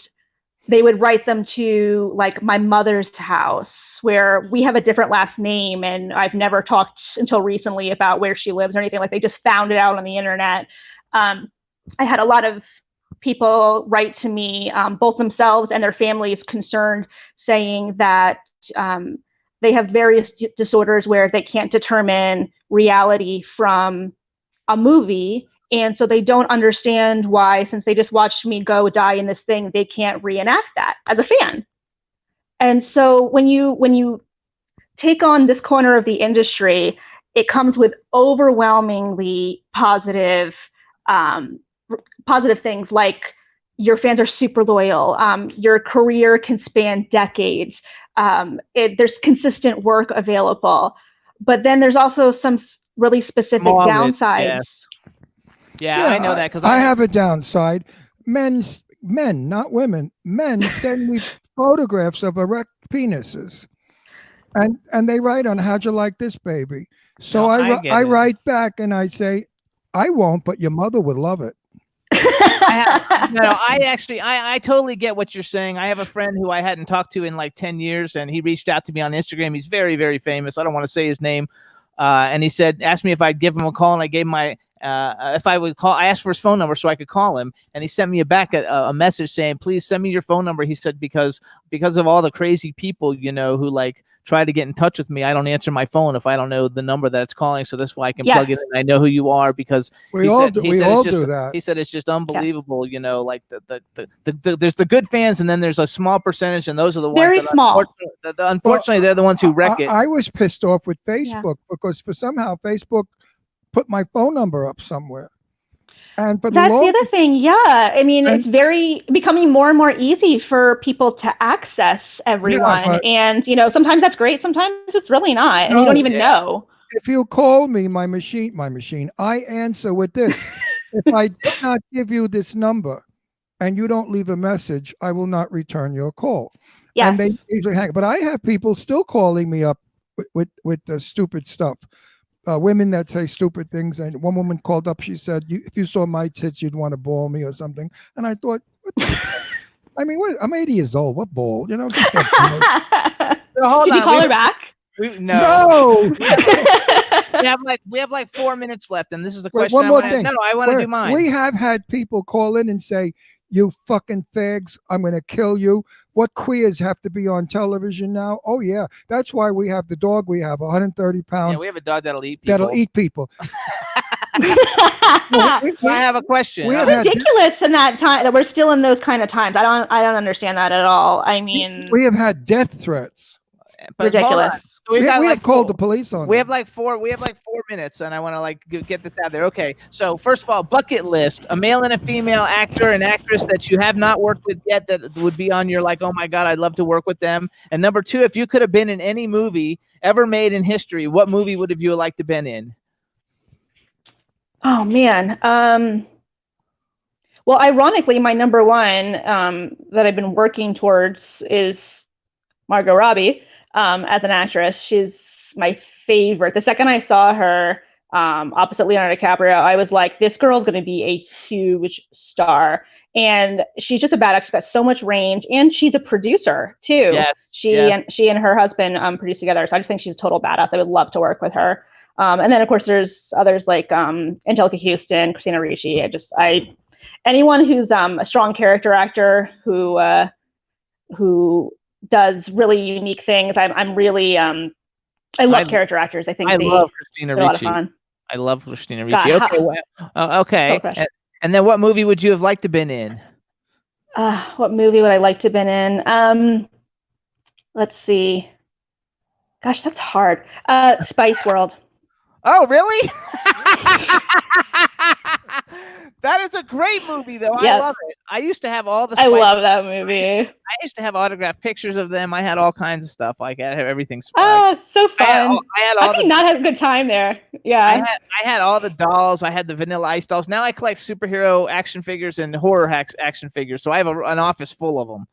they would write them to like my mother's house, where we have a different last name, and I've never talked until recently about where she lives or anything. Like, they just found it out on the internet. I had a lot of people write to me, both themselves and their families, concerned, saying that they have various disorders where they can't determine reality from a movie. And so they don't understand why, since they just watched me go die in this thing, they can't reenact that as a fan. And so when you take on this corner of the industry, it comes with overwhelmingly positive things like your fans are super loyal. Your career can span decades. There's consistent work available. But then there's also some really specific downsides. Yeah, I know that because I have a downside. Men, not women. Men send me photographs of erect penises, and they write on how'd you like this, baby. So I write back and I say, I won't, but your mother would love it. I totally get what you're saying. I have a friend who I hadn't talked to in like 10 years, and he reached out to me on Instagram. He's very, very famous. I don't want to say his name. And he asked me if I'd give him a call, and I gave him if I would call. I asked for his phone number so I could call him, and he sent me a message saying, please send me your phone number. He said, because of all the crazy people, who like try to get in touch with me, I don't answer my phone if I don't know the number that it's calling. So that's why I can plug it in. I know who you are because we all do that. He said it's just unbelievable. Like there's the good fans, and then there's a small percentage, and those are the ones very small. Unfortunately, they're the ones who wreck it. I was pissed off with Facebook because somehow Facebook put my phone number up somewhere. But that's the other thing. Yeah. I mean, it's becoming more and more easy for people to access everyone. And, sometimes that's great. Sometimes it's really not. And you don't even know. If you call me, my machine, I answer with this. If I did not give you this number and you don't leave a message, I will not return your call. Yeah. And they usually hang. But I have people still calling me up with the stupid stuff. Women that say stupid things. And one woman called up. She said, "If you saw my tits, you'd want to ball me or something." And I thought, I mean, I'm 80 years old. What ball? So hold Did you call her back? No. we have like 4 minutes left, and this is the question. One more thing. No, I want to do mine. We have had people call in and say, "You fucking fags, I'm going to kill you." What queers have to be on television now? Oh, yeah. That's why we have the dog. We have 130 pounds. Yeah, we have a dog that'll eat people. I have a question. It's ridiculous in that time that we're still in those kind of times. I don't understand that at all. I mean, we have had death threats. Ridiculous. So we have called the police on. We have like 4 minutes, and I want to get this out there. Okay, so first of all, bucket list: a male and a female actor and actress that you have not worked with yet that would be on your like, oh my god, I'd love to work with them. And number 2, if you could have been in any movie ever made in history, what movie would have you liked to been in? Oh man. Well, ironically, my number one that I've been working towards is Margot Robbie. As an actress, she's my favorite. The second I saw her opposite Leonardo DiCaprio, I was like, this girl's going to be a huge star. And she's just a badass. She's got so much range, and she's a producer too. Yes, she and her husband produce together. So I just think she's a total badass. I would love to work with her. And then of course there's others like Angelica Houston, Christina Ricci. Anyone who's a strong character actor who does really unique things. I'm really I love character actors. I think I love Christina Ricci. A lot of fun. I love Christina Ricci. Okay. And then what movie would you have liked to been in? What movie would I like to been in? Let's see. Gosh, that's hard. Spice World. Oh, really? That is a great movie, though. Yep. I love it. I used to have all the. I love that movie. I used to have autographed pictures of them. I had all kinds of stuff. Like I had everything. Oh, so fun! I did not have a good time there. Yeah. I had all the dolls. I had the Vanilla Ice dolls. Now I collect superhero action figures and horror action figures. So I have an office full of them.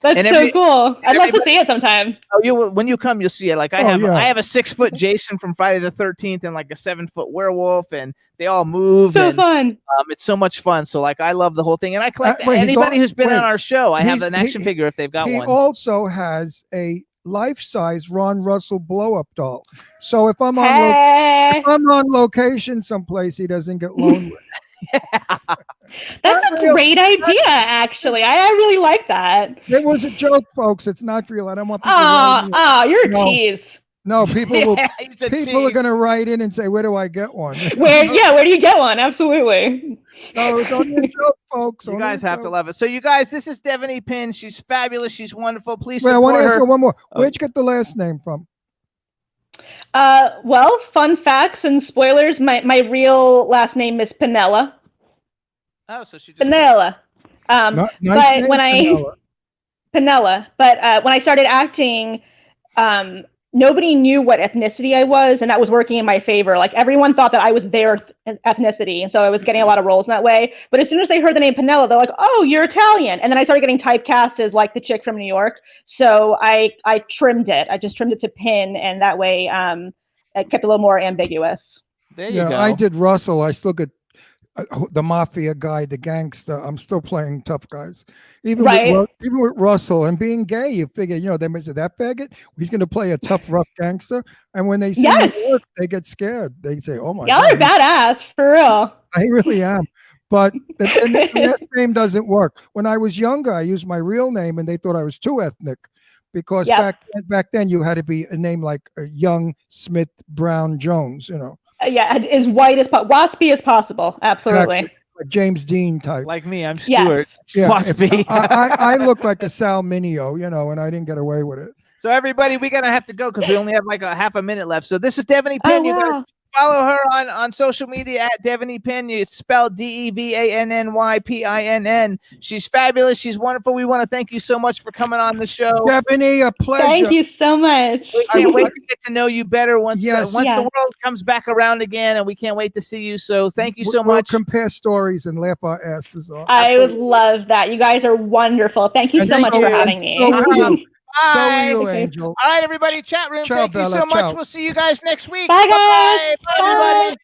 That's so cool. I'd love to see it sometime. Oh, when you come, you'll see it. Like I have a 6-foot Jason from Friday the 13th and like a 7-foot werewolf, and they all move. So fun. It's so much fun. So like I love the whole thing, and I collect anybody who's been on our show. I have an action figure if they've got one. He also has a life-size Ron Russell blow-up doll. So if I'm on location someplace, he doesn't get lonely. Yeah. That's a great idea, actually. I really like that. It was a joke, folks. It's not real. I don't want people. You're a tease. No, people are going to write in and say, "Where do I get one?" Where do you get one? Absolutely. No, it's only a joke, folks. You guys have to love it. So, you guys, this is Devaney Pinn. She's fabulous. She's wonderful. Please. Wait, I want to ask you one more. Where'd you get the last name from? Well, fun facts and spoilers. My real last name is Pinella. Oh, so she just Pinella. Nice But name, when I Pinella. Pinella, but when I started acting, nobody knew what ethnicity I was, and that was working in my favor. Like everyone thought that I was their ethnicity, and so I was getting a lot of roles in that way. But as soon as they heard the name Pinella, they're like, "Oh, you're Italian," and then I started getting typecast as like the chick from New York. So I trimmed it. I just trimmed it to Pin, and that way it kept a little more ambiguous. there you Yeah, go. I did Russell. I still get the mafia guy, the gangster. I'm still playing tough guys. Even Right. even with Russell and being gay, you figure, they might say that faggot. He's going to play a tough, rough gangster. And when they see Yes. me work, they get scared. They say, "Oh my Y'all are God, badass for real. I really am." But the last name doesn't work. When I was younger, I used my real name, and they thought I was too ethnic, because Yep. back then you had to be a name like Young Smith Brown Jones. Yeah, as white as waspy as possible. Absolutely. Exactly. Like James Dean type. Like me, I'm Yes. Stuart. Yeah, Waspy. I look like a Sal Mineo, and I didn't get away with it. So everybody, we're gonna have to go because we only have like a half a minute left. So this is Devaney Oh, Pin. You guys wow. follow her on social media at Devaney Pin. It's spelled DEVANNYPINN. She's fabulous. She's wonderful. We want to thank you so much for coming on the show. Devaney, a pleasure. Thank you so much. We can't wait to get to know you better once Yes. the Yes. world comes back around again, and we can't wait to see you. So thank you so We'll much. compare stories and laugh our asses off. I would love that. You guys are wonderful. Thank you And so much so- for having me. So are you. So Bye. are you, Okay. Angel. All right, everybody, chat room. Ciao, Thank you Bella. so much. Ciao. We'll see you guys next week. Bye, guys. Bye, everybody. Bye.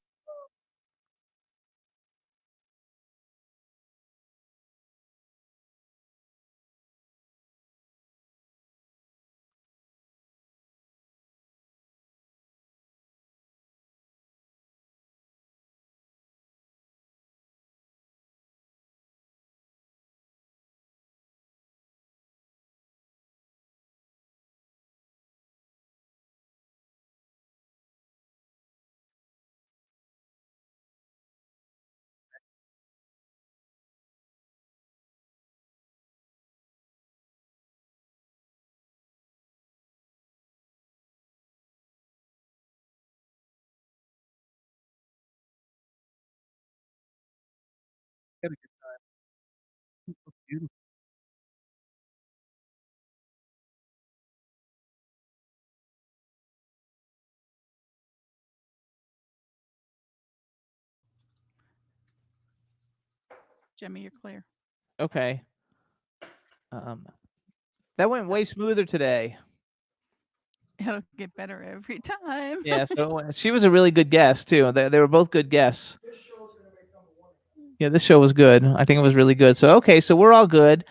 Jimmy, you're clear. Okay. That went way smoother today. It'll get better every time. Yeah, so she was a really good guest too. They were both good guests. Yeah, this show was good. I think it was really good. So okay, so we're all good.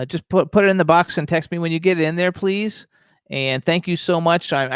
Just put it in the box and text me when you get it in there, please. And thank you so much. I'm